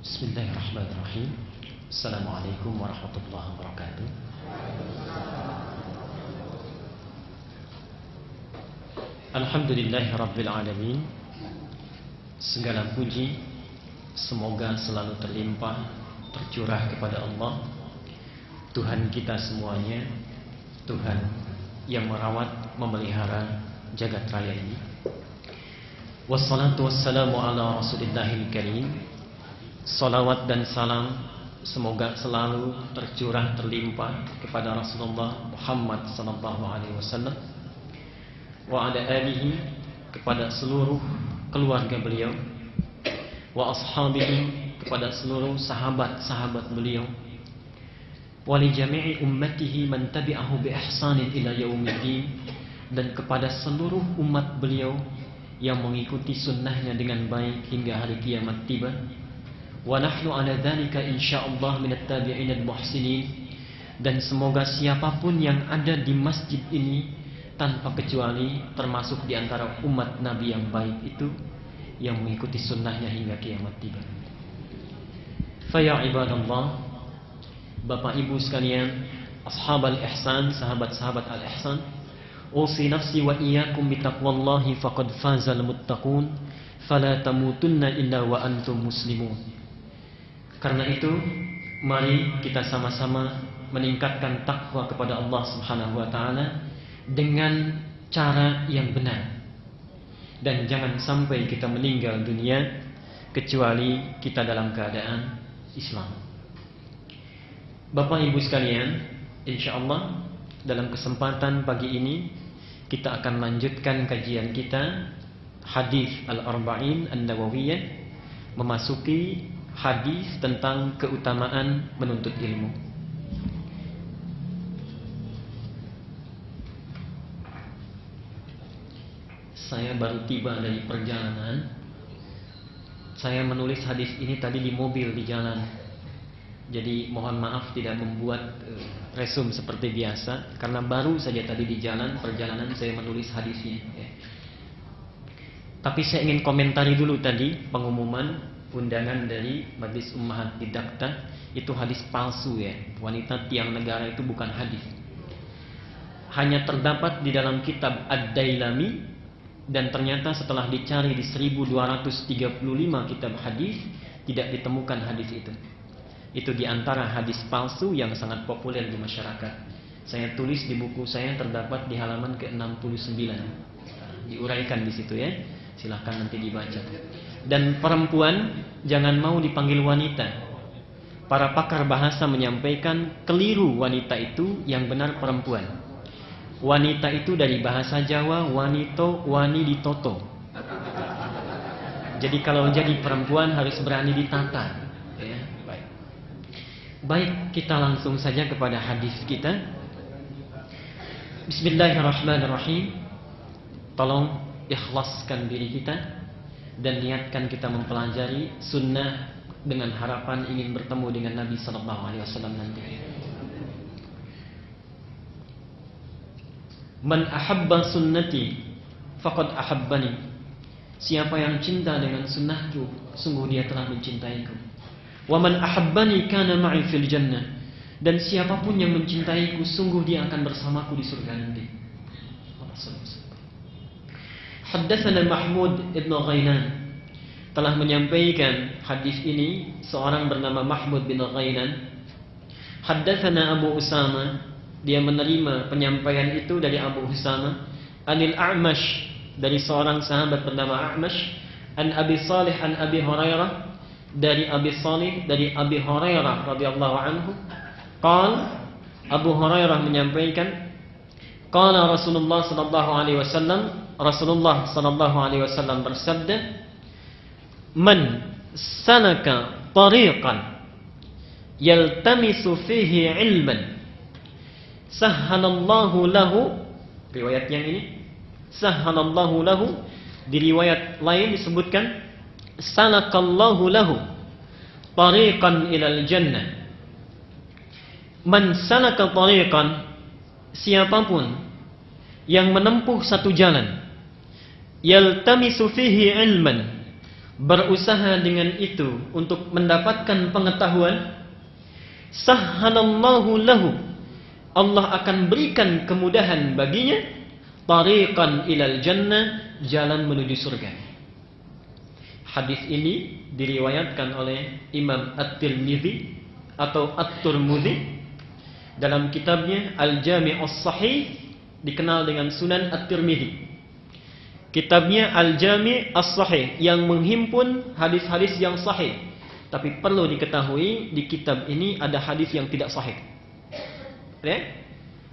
Bismillahirrahmanirrahim. Assalamualaikum warahmatullahi wabarakatuh. Alhamdulillahirabbil alamin. Segala puji semoga selalu terlimpah tercurah kepada Allah, Tuhan kita semuanya, Tuhan yang merawat memelihara jagat raya ini. Wassalatu wassalamu ala Rasulillahil karim. Salawat dan salam semoga selalu tercurah terlimpah kepada Rasulullah Muhammad sallallahu alaihi wasallam wa ala alihi, kepada seluruh keluarga beliau, wa ashabihi, kepada seluruh sahabat-sahabat beliau, wa li jami'i ummatihi man tabi'ahu bi ihsanin ila yaumiddin, dan kepada seluruh umat beliau yang mengikuti sunnahnya dengan baik hingga hari kiamat tiba. Wa nahnu ala dzalika insyaallah minat tabi'in al-muhsinin, dan semoga siapapun yang ada di masjid ini tanpa kecuali termasuk di antara umat Nabi yang baik itu yang mengikuti sunnahnya hingga kiamat tiba. Fa ya ibadallah, Bapak Ibu sekalian, ashabal ihsan, sahabat-sahabat al-ihsan, usi nafsi wa iyyakum bitaqwallahi faqad fazal muttaqun fala tamutunna illa wa antum muslimun. Karena itu, mari kita sama-sama meningkatkan takwa kepada Allah Subhanahu wa taala dengan cara yang benar. Dan jangan sampai kita meninggal dunia kecuali kita dalam keadaan Islam. Bapak Ibu sekalian, insyaallah dalam kesempatan pagi ini kita akan lanjutkan kajian kita hadis Al-Arba'in An-Nawawiyah, memasuki hadis tentang keutamaan menuntut ilmu. Saya baru tiba dari perjalanan. Saya menulis hadis ini tadi di mobil di jalan. Jadi mohon maaf tidak membuat resum seperti biasa, karena baru saja tadi di jalan perjalanan saya menulis hadisnya. Tapi saya ingin komentari dulu tadi pengumuman undangan dari Majlis Ummahat Didakta, itu hadis palsu ya. Wanita tiang negara itu bukan hadis. Hanya terdapat di dalam kitab Ad-Dailami, dan ternyata setelah dicari di 1235 kitab hadis tidak ditemukan hadis itu. Itu di antara hadis palsu yang sangat populer di masyarakat. Saya tulis di buku saya, terdapat di halaman ke-69. Diuraikan di situ ya. Silahkan nanti dibaca. Dan perempuan jangan mau dipanggil wanita. Para pakar bahasa menyampaikan keliru wanita itu, yang benar perempuan. Wanita itu dari bahasa Jawa wanito, wani ditoto. Jadi kalau jadi perempuan harus berani ditata. Ya, baik, kita langsung saja kepada hadis kita. Bismillahirrahmanirrahim. Tolong ikhlaskan diri kita dan niatkan kita mempelajari sunnah dengan harapan ingin bertemu dengan Nabi sallallahu alaihi wasallam nanti. Man ahabba sunnati faqad ahabbani. Siapa yang cinta dengan sunnahku, sungguh dia telah mencintaiku. Wa man ahabbani kana ma'i fil jannah. Dan siapapun yang mencintaiku, sungguh dia akan bersamaku di surga nanti. Haddatsana Mahmud ibn Ghailan, telah menyampaikan hadis ini seorang bernama Mahmud bin Ghailan. Haddatsana Abu Usama, dia menerima penyampaian itu dari Abu Usama. Anil A'mash, dari seorang sahabat bernama A'mash. An Abi Salih an Abi Hurairah, dari Abi Salih dari Abi Hurairah radhiyallahu anhu. Qala, Abu Hurairah menyampaikan, qala Rasulullah sallallahu alaihi wasallam, Rasulullah sallallahu alaihi wasallam bersabda, man sanaka tariqan yaltamisu fihi ilman sahhalallahu lahu. Riwayat yang ini sahhalallahu lahu, di riwayat lain disebutkan salakallahu lahu tariqan ilal jannah. Man sanaka tariqan, siapapun yang menempuh satu jalan, yaltamisu fihi ilman, berusaha dengan itu untuk mendapatkan pengetahuan, sahhalallahu lahu, Allah akan berikan kemudahan baginya, tariqan ilal jannah, jalan menuju surga. Hadis ini diriwayatkan oleh Imam At-Tirmidzi atau At-Tirmidzi dalam kitabnya Al-Jami' As-Sahih, dikenal dengan Sunan At-Tirmidzi. Kitabnya Al-Jami' As-Sahih yang menghimpun hadis-hadis yang sahih. Tapi perlu diketahui di kitab ini ada hadis yang tidak sahih. Ya?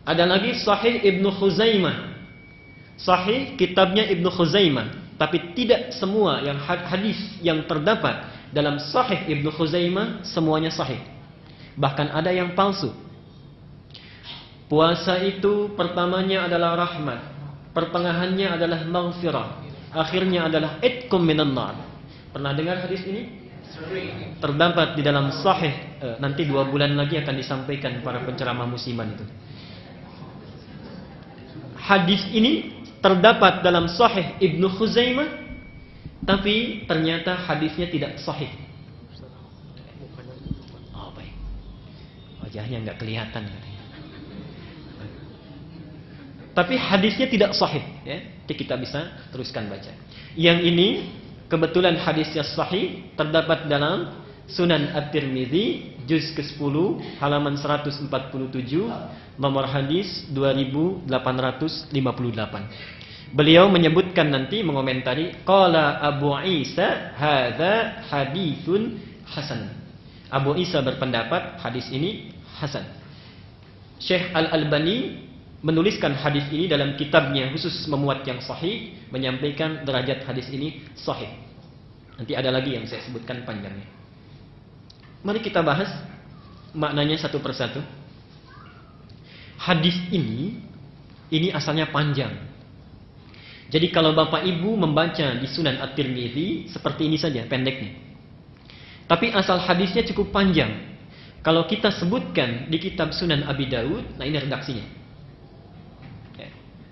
Ada lagi Sahih Ibnu Khuzaimah. Sahih kitabnya Ibnu Khuzaimah, tapi tidak semua yang hadis yang terdapat dalam Sahih Ibnu Khuzaimah semuanya sahih. Bahkan ada yang palsu. Puasa itu pertamanya adalah rahmat, pertengahannya adalah maghfirah, akhirnya adalah itqum minan nar. Pernah dengar hadis ini? Terdapat di dalam Sahih, nanti 2 bulan lagi akan disampaikan para penceramah musiman itu. Hadis ini terdapat dalam Sahih Ibnu Khuzaimah, tapi ternyata hadisnya tidak sahih. Oh baik, wajahnya nggak kelihatan. Tapi hadisnya tidak sahih. Ya, kita bisa teruskan baca. Yang ini kebetulan hadisnya sahih, terdapat dalam Sunan At-Tirmidzi juz ke-10 halaman 147, nomor hadis 2858. Beliau menyebutkan nanti mengomentari qala Abu Isa hadza haditsun hasan. Abu Isa berpendapat hadis ini hasan. Syekh Al-Albani menuliskan hadis ini dalam kitabnya khusus memuat yang sahih, menyampaikan derajat hadis ini sahih. Nanti ada lagi yang saya sebutkan panjangnya. Mari kita bahas maknanya satu persatu. Hadis ini asalnya panjang. Jadi kalau Bapak Ibu membaca di Sunan At-Tirmidzi seperti ini saja pendeknya. Tapi asal hadisnya cukup panjang. Kalau kita sebutkan di kitab Sunan Abi Daud, nah ini redaksinya.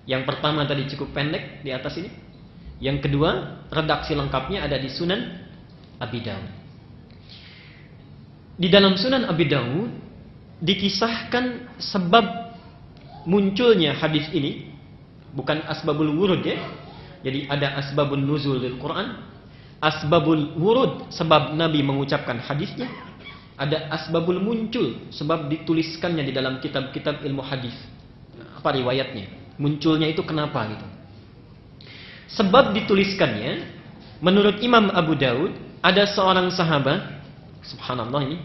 Yang pertama tadi cukup pendek di atas ini. Yang kedua, redaksi lengkapnya ada di Sunan Abi Daud. Di dalam Sunan Abi Daud dikisahkan sebab munculnya hadis ini, bukan asbabul wurud ya. Jadi ada asbabun nuzul lil Quran, asbabul wurud sebab Nabi mengucapkan hadisnya, ada asbabul muncul sebab dituliskannya di dalam kitab-kitab ilmu hadis. Apa riwayatnya? Munculnya itu kenapa gitu? Sebab dituliskannya, menurut Imam Abu Daud, ada seorang sahabat, subhanallah ini,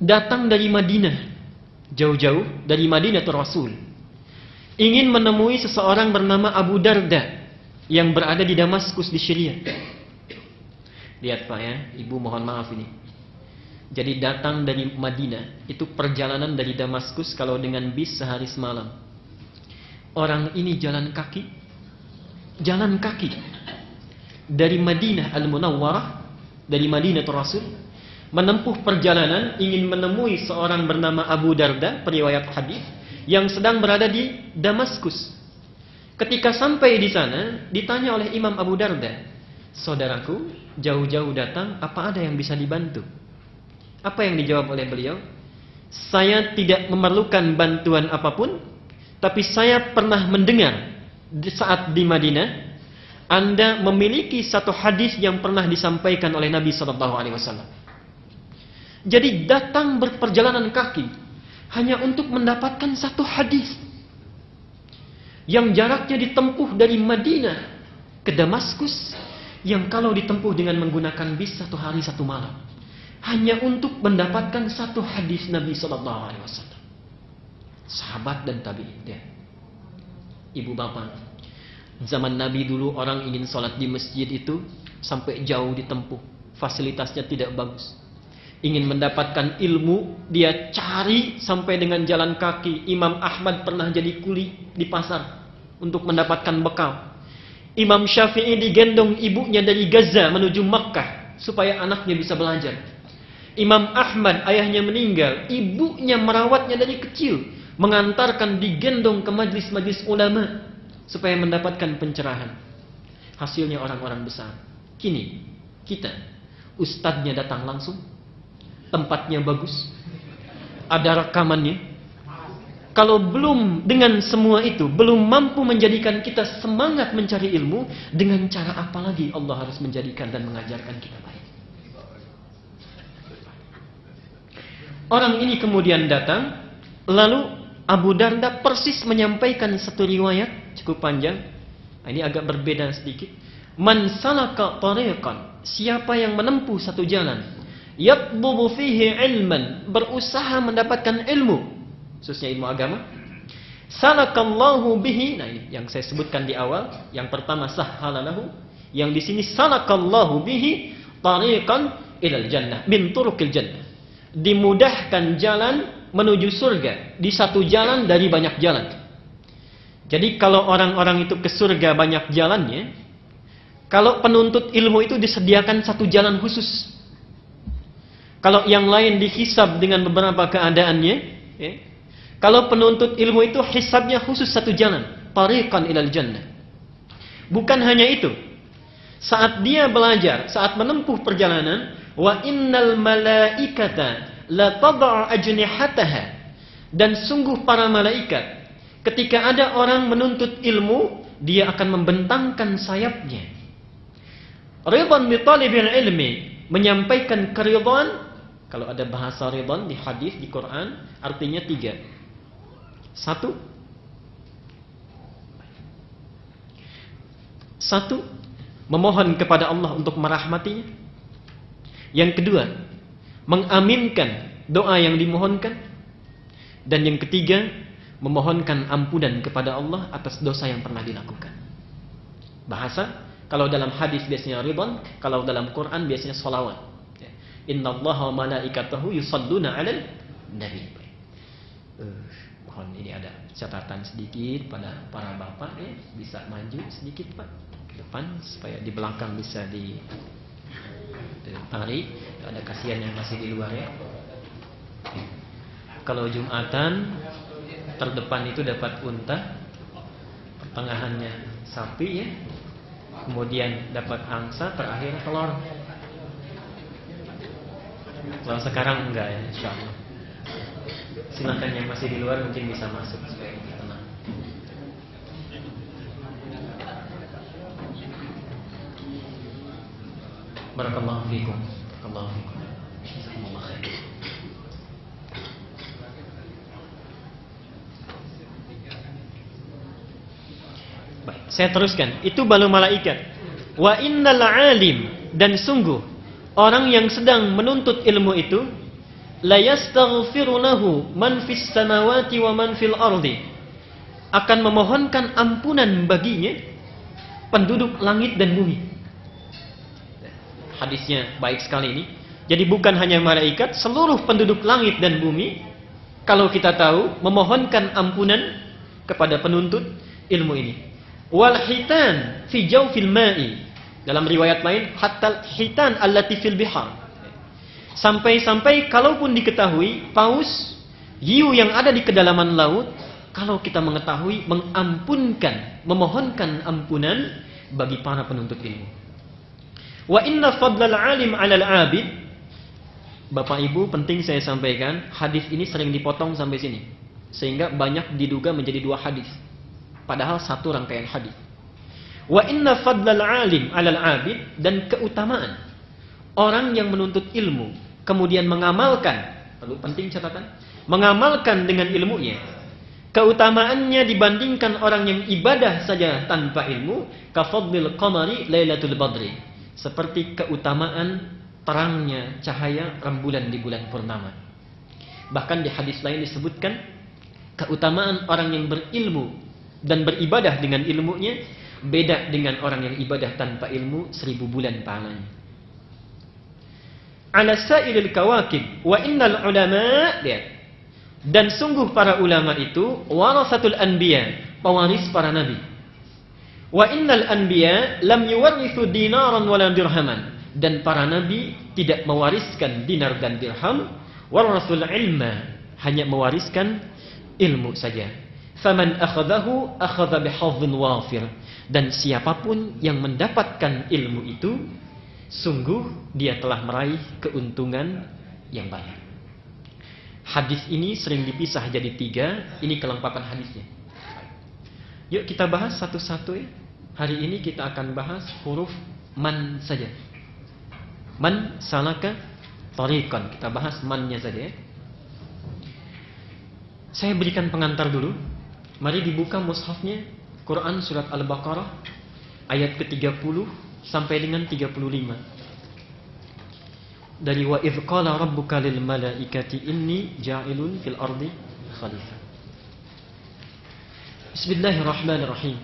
datang dari Madinah, jauh-jauh dari Madinah tu Rasul, ingin menemui seseorang bernama Abu Darda yang berada di Damaskus di Syria. Lihat Pak ya, Ibu mohon maaf ini. Jadi datang dari Madinah, itu perjalanan dari Damaskus kalau dengan bis sehari semalam. Orang ini jalan kaki dari Madinah Al-Munawwarah, dari Madinah Rasul, menempuh perjalanan ingin menemui seorang bernama Abu Darda, periwayat hadis, yang sedang berada di Damaskus. Ketika sampai di sana, ditanya oleh Imam Abu Darda, saudaraku, jauh-jauh datang, apa ada yang bisa dibantu? Apa yang dijawab oleh beliau? Saya tidak memerlukan bantuan apapun, tapi saya pernah mendengar di saat di Madinah Anda memiliki satu hadis yang pernah disampaikan oleh Nabi SAW. Jadi datang berperjalanan kaki hanya untuk mendapatkan satu hadis yang jaraknya ditempuh dari Madinah ke Damaskus, yang kalau ditempuh dengan menggunakan bis 1 hari 1 malam, hanya untuk mendapatkan satu hadis Nabi SAW. Sahabat dan tabi'in. Ibu bapak, zaman Nabi dulu orang ingin sholat di masjid itu sampai jauh ditempuh, fasilitasnya tidak bagus. Ingin mendapatkan ilmu, dia cari sampai dengan jalan kaki. Imam Ahmad pernah jadi kuli di pasar untuk mendapatkan bekal. Imam Syafi'i digendong ibunya dari Gaza menuju Makkah supaya anaknya bisa belajar. Imam Ahmad ayahnya meninggal, ibunya merawatnya dari kecil, mengantarkan digendong ke majlis-majlis ulama supaya mendapatkan pencerahan. Hasilnya orang-orang besar. Kini kita, ustadznya datang langsung, tempatnya bagus, ada rekamannya. Kalau belum dengan semua itu, belum mampu menjadikan kita semangat mencari ilmu, dengan cara apa lagi Allah harus menjadikan dan mengajarkan kita baik? Orang ini kemudian datang, lalu Abu Darda persis menyampaikan satu riwayat cukup panjang. Ini agak berbeda sedikit. Man salaka tariqan, siapa yang menempuh satu jalan, yatlubu fihi ilman, berusaha mendapatkan ilmu, khususnya ilmu agama, salakallahu bihi. Nah, ini yang saya sebutkan di awal. Yang pertama sahhalalahu, yang di sini salakallahu bihi tariqan ilal jannah min turuqil jannah. Dimudahkan jalan menuju surga di satu jalan dari banyak jalan. Jadi kalau orang-orang itu ke surga banyak jalannya, kalau penuntut ilmu itu disediakan satu jalan khusus. Kalau yang lain dihisab dengan beberapa keadaannya, ya. Kalau penuntut ilmu itu hisabnya khusus satu jalan, tariqan ilal jannah. Bukan hanya itu. Saat dia belajar, saat menempuh perjalanan, wa innal malaikata la tad'u ajnihataha, dan sungguh para malaikat ketika ada orang menuntut ilmu, dia akan membentangkan sayapnya. Ridwan bi talibil ilmi, menyampaikan keridhaan. Kalau ada bahasa ridwan di hadis di Quran, artinya 3. Satu, memohon kepada Allah untuk merahmatinya. Yang kedua, mengaminkan doa yang dimohonkan. Dan yang ketiga, memohonkan ampunan kepada Allah atas dosa yang pernah dilakukan. Bahasa, kalau dalam hadis biasanya ridwan, kalau dalam Quran biasanya sholawat. Innallaha wa malaikatahu yusalluna 'alal nabi. Mohon ini ada catatan sedikit pada para bapak, ya, bisa maju sedikit Pak ke depan supaya di belakang bisa ditarik. Ada kasihan yang masih di luar, ya. Kalau Jumatan terdepan itu dapat unta, pertengahannya sapi, ya, kemudian dapat angsa, terakhir telur. Kalau sekarang enggak, ya, insyaallah. Silakan yang masih di luar mungkin bisa masuk supaya lebih tenang. Barakallahu fiikum. Barakallahu fiikum. Jazakumullah khair. Baik, saya teruskan. Itu balu malaikat. Wa innal alim, dan sungguh orang yang sedang menuntut ilmu itu, la yastaghfiru lahu man fis samawati wa man fil ardi, akan memohonkan ampunan baginya penduduk langit dan bumi. Hadisnya baik sekali ini. Jadi bukan hanya malaikat, seluruh penduduk langit dan bumi, kalau kita tahu, memohonkan ampunan kepada penuntut ilmu ini. Wal hitan fi jawfil ma'i, dalam riwayat lain hatta hitan allati fil bihar, sampai-sampai kalaupun diketahui paus hiu yang ada di kedalaman laut, kalau kita mengetahui, mengampunkan, memohonkan ampunan bagi para penuntut ilmu. Wa inna fadlal alim 'alal 'abid. Bapak Ibu, penting saya sampaikan, hadis ini sering dipotong sampai sini, sehingga banyak diduga menjadi 2 hadis, padahal satu rangkaian hadis. Wa inna fadlal alim 'alal 'abid, dan keutamaan orang yang menuntut ilmu kemudian mengamalkan, perlu penting catatan, mengamalkan dengan ilmunya, keutamaannya dibandingkan orang yang ibadah saja tanpa ilmu, kafadlil qamari lailatul badri, seperti keutamaan terangnya cahaya rembulan di bulan purnama. Bahkan di hadis lain disebutkan keutamaan orang yang berilmu dan beribadah dengan ilmunya beda dengan orang yang ibadah tanpa ilmu 1000 bulan pahalanya. Ala sa'ilil kawakib wa innal ulama, dan sungguh para ulama itu warasatul anbiya, pewaris para nabi. Wa innal anbiya lam yuwarithu dinaran wala dirhaman, dan para nabi tidak mewariskan dinar dan dirham. Warasul ilma, hanya mewariskan ilmu saja. Faman akhadahu akhadha bihadhin wafir, dan siapapun yang mendapatkan ilmu itu, sungguh dia telah meraih keuntungan yang banyak. Hadis ini sering dipisah jadi 3. Ini kelengkapan hadisnya. Yuk kita bahas satu-satu ya. Hari ini kita akan bahas huruf man saja. Man salaka tariqan. Kita bahas mannya saja ya. Saya berikan pengantar dulu. Mari dibuka mushafnya, Quran surat Al-Baqarah ayat ke-30 sampai dengan 35. Dari wa idz qala rabbuka lil malaikati inni ja'ilun fil ardi khalifah. Bismillahirrahmanirrahim.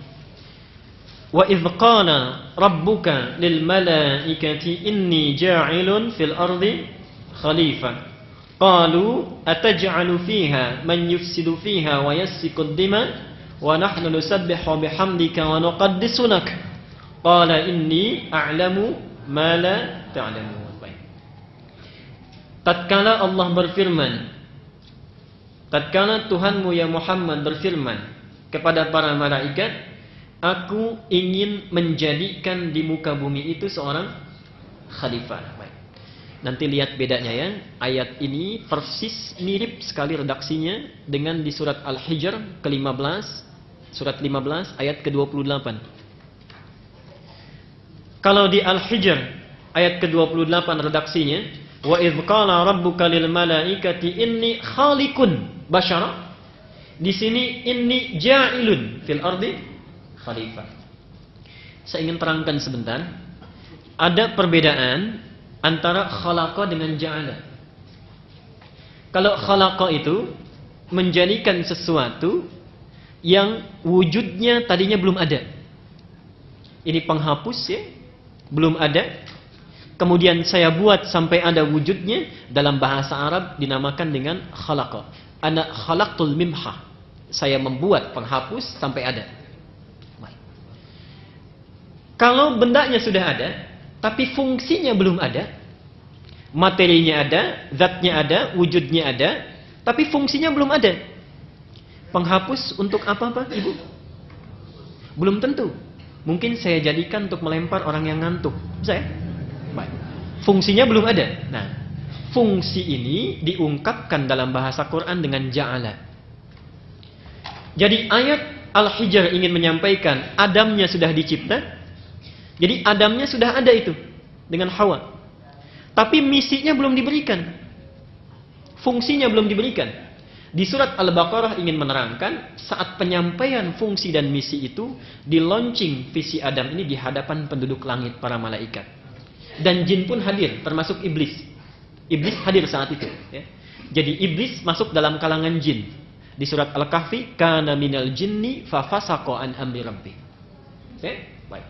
Wa idz qala rabbuka lil malaikati inni ja'ilun fil ardi khalifah. Qalu ataj'alu fiha man yufsidu fiha wa yasfiku ad-dima wa nahnu nusabbihu bihamdika wa nuqaddisu lak. Qala inni a'lamu ma la ta'lamun. Tatkala Allah berfirman, tatkala Tuhanmu ya Muhammad berfirman kepada para malaikat, aku ingin menjadikan di muka bumi itu seorang khalifah. Nanti lihat bedanya ya. Ayat ini persis mirip sekali redaksinya dengan di surat Al-Hijr ke-15, surat 15 ayat ke-28. Kalau di Al-Hijr ayat ke-28 redaksinya, wa idz qala rabbuka lil malaikati inni khaliqun basyara. Di sini inni ja'ilun fil ardi khalifah. Saya ingin terangkan sebentar. Ada perbedaan antara khalaqa dengan ja'ala. Kalau khalaqa itu menjadikan sesuatu yang wujudnya tadinya belum ada. Ini penghapus ya, belum ada. Kemudian saya buat sampai ada wujudnya. Dalam bahasa Arab dinamakan dengan khalaqa. Ana khalaqtul mimha. Saya membuat penghapus sampai ada. Kalau bendanya sudah ada, tapi fungsinya belum ada, materinya ada, zatnya ada, wujudnya ada, tapi fungsinya belum ada. Penghapus untuk apa Pak, Ibu? Belum tentu. Mungkin saya jadikan untuk melempar orang yang ngantuk. Saya fungsinya belum ada. Nah, fungsi ini diungkapkan dalam bahasa Quran dengan ja'ala. Jadi ayat Al-Hijr ingin menyampaikan Adamnya sudah dicipta. Jadi Adamnya sudah ada itu dengan Hawa. Tapi misinya belum diberikan. Fungsinya belum diberikan. Di surat Al-Baqarah ingin menerangkan saat penyampaian fungsi dan misi itu di launching visi Adam ini di hadapan penduduk langit para malaikat. Dan jin pun hadir, termasuk iblis. Iblis hadir saat itu. Ya. Jadi iblis masuk dalam kalangan jin. Di surat Al-Kahfi, kana minal jinni fafasaqa an amri rabbih. Baik.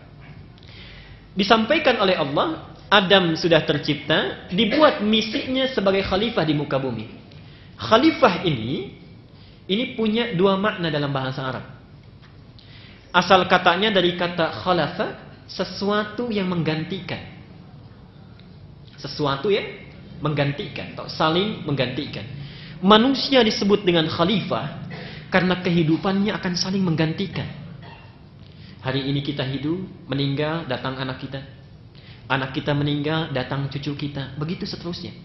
Disampaikan oleh Allah, Adam sudah tercipta, dibuat misinya sebagai khalifah di muka bumi. Khalifah ini punya 2 makna dalam bahasa Arab. Asal katanya dari kata khalafa, sesuatu yang menggantikan. Sesuatu yang menggantikan atau saling menggantikan. Manusia disebut dengan khalifah karena kehidupannya akan saling menggantikan. Hari ini kita hidup, meninggal, datang anak kita. Anak kita meninggal, datang cucu kita. Begitu seterusnya.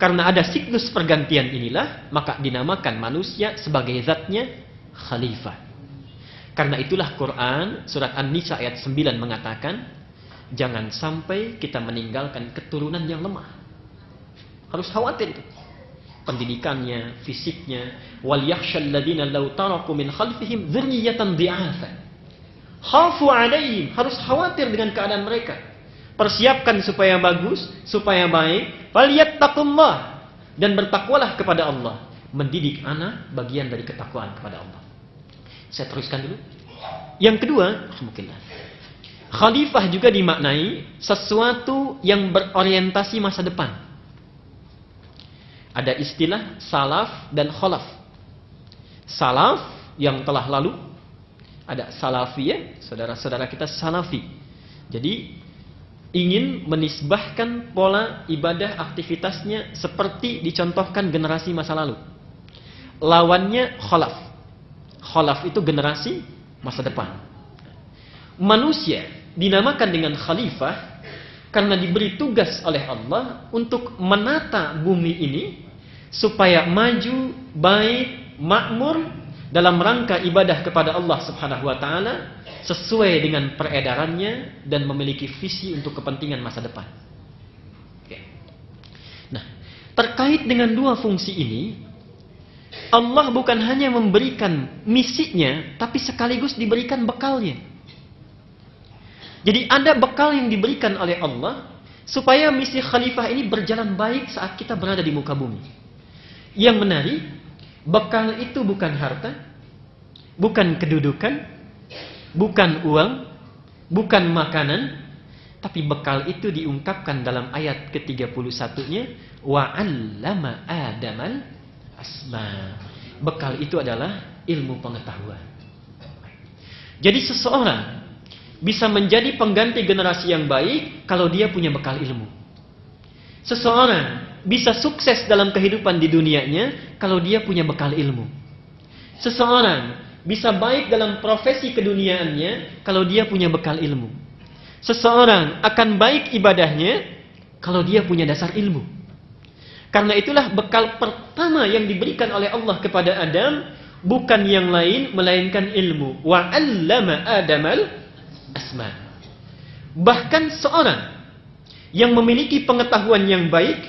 Karena ada siklus pergantian inilah, maka dinamakan manusia sebagai zatnya khalifah. Karena itulah Quran surat An-Nisa ayat 9 mengatakan, jangan sampai kita meninggalkan keturunan yang lemah. Harus khawatir itu. Pendidikannya, fisiknya. Wal yakhshal ladzina law taraku min khalfihim dzurriyyatan dhi'afan. Khafu 'alaihim. Harus khawatir dengan keadaan mereka. Persiapkan supaya bagus, supaya baik. Falyattaqullah. Dan bertakwalah kepada Allah. Mendidik anak bagian dari ketakwaan kepada Allah. Saya teruskan dulu. Yang kedua, alhamdulillah. Khalifah juga dimaknai sesuatu yang berorientasi masa depan. Ada istilah salaf dan khalaf. Salaf yang telah lalu. Ada salafiyah, saudara-saudara kita salafi. Jadi ingin menisbahkan pola ibadah aktivitasnya seperti dicontohkan generasi masa lalu. Lawannya khalaf. Khalaf itu generasi masa depan. Manusia dinamakan dengan khalifah Karena diberi tugas oleh Allah untuk menata bumi ini supaya maju, baik, makmur dalam rangka ibadah kepada Allah Subhanahu wa taala sesuai dengan peredarannya dan memiliki visi untuk kepentingan masa depan. Oke. Nah, terkait dengan dua fungsi ini, Allah bukan hanya memberikan misinya, tapi sekaligus diberikan bekalnya. Jadi ada bekal yang diberikan oleh Allah supaya misi khalifah ini berjalan baik saat kita berada di muka bumi. Yang menarik, bekal itu bukan harta, bukan kedudukan, bukan uang, bukan makanan, tapi bekal itu diungkapkan dalam ayat ke-31-nya, wa 'allama Adamal asma. Bekal itu adalah ilmu pengetahuan. Jadi seseorang bisa menjadi pengganti generasi yang baik kalau dia punya bekal ilmu. Seseorang bisa sukses dalam kehidupan di dunianya kalau dia punya bekal ilmu. Seseorang bisa baik dalam profesi keduniaannya kalau dia punya bekal ilmu. Seseorang akan baik ibadahnya kalau dia punya dasar ilmu. Karena itulah bekal pertama yang diberikan oleh Allah kepada Adam bukan yang lain melainkan ilmu. Wa 'allama Adamal asma. Bahkan seorang yang memiliki pengetahuan yang baik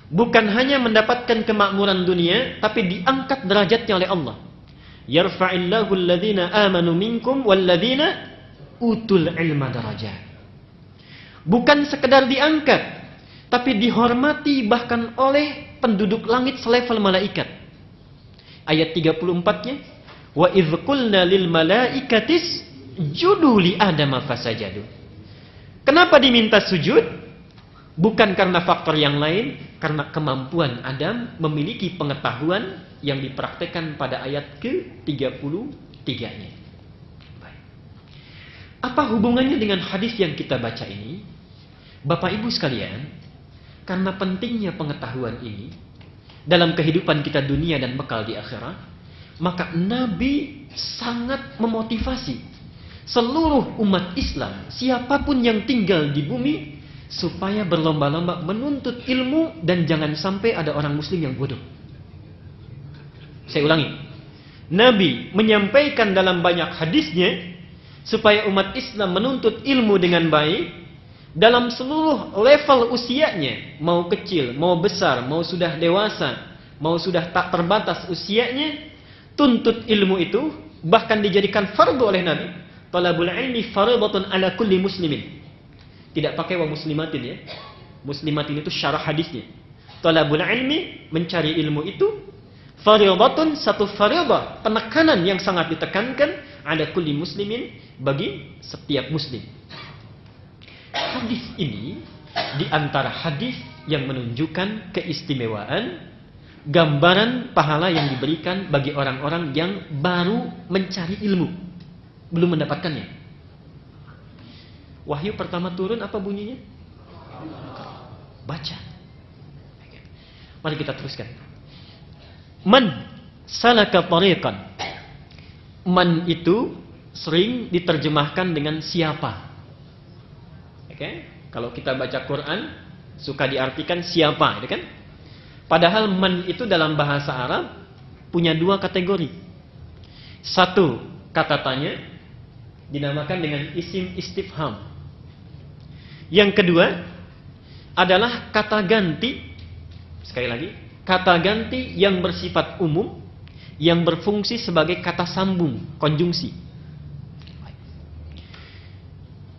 bukan hanya mendapatkan kemakmuran dunia, tapi diangkat derajatnya oleh Allah. Yarfa'illahu alladhina amanu minkum walladzina utul ilma darajat. Bukan sekedar diangkat, tapi dihormati bahkan oleh penduduk langit selevel malaikat. Ayat 34-nya, wa idz qulna lil malaikatis judu li Adam fasajadu. Kenapa diminta sujud? Bukan karena faktor yang lain, karena kemampuan Adam memiliki pengetahuan yang dipraktekkan pada ayat ke-33-nya. Baik. Apa hubungannya dengan hadis yang kita baca ini? Bapak Ibu sekalian, karena pentingnya pengetahuan ini dalam kehidupan kita dunia dan bekal di akhirat, maka Nabi sangat memotivasi seluruh umat Islam, siapapun yang tinggal di bumi, supaya berlomba-lomba menuntut ilmu dan jangan sampai ada orang muslim yang bodoh. Saya ulangi. Nabi menyampaikan dalam banyak hadisnya supaya umat Islam menuntut ilmu dengan baik dalam seluruh level usianya, mau kecil, mau besar, mau sudah dewasa, mau sudah tak terbatas usianya, tuntut ilmu itu bahkan dijadikan fardu oleh Nabi. Talabul ilmi fardhatun ala kulli muslimin. Tidak pakai wa muslimatin ya. Muslimatin itu syarah hadisnya. Talabul ilmi, mencari ilmu itu fardhatun, satu fardhah, penekanan yang sangat ditekankan ala kulli muslimin, bagi setiap muslim. Hadis ini di antara hadis yang menunjukkan keistimewaan, gambaran pahala yang diberikan bagi orang-orang yang baru mencari ilmu, belum mendapatkannya. Wahyu pertama turun apa bunyinya? Baca. Mari kita teruskan. Man salaka tariqan. Man itu sering diterjemahkan dengan siapa. Oke? Kalau kita baca Quran suka diartikan siapa, gitu kan? Padahal man itu dalam bahasa Arab punya dua kategori. Satu, kata tanya dinamakan dengan isim istifham. Yang kedua adalah kata ganti. Sekali lagi, kata ganti yang bersifat umum, yang berfungsi sebagai kata sambung, konjungsi.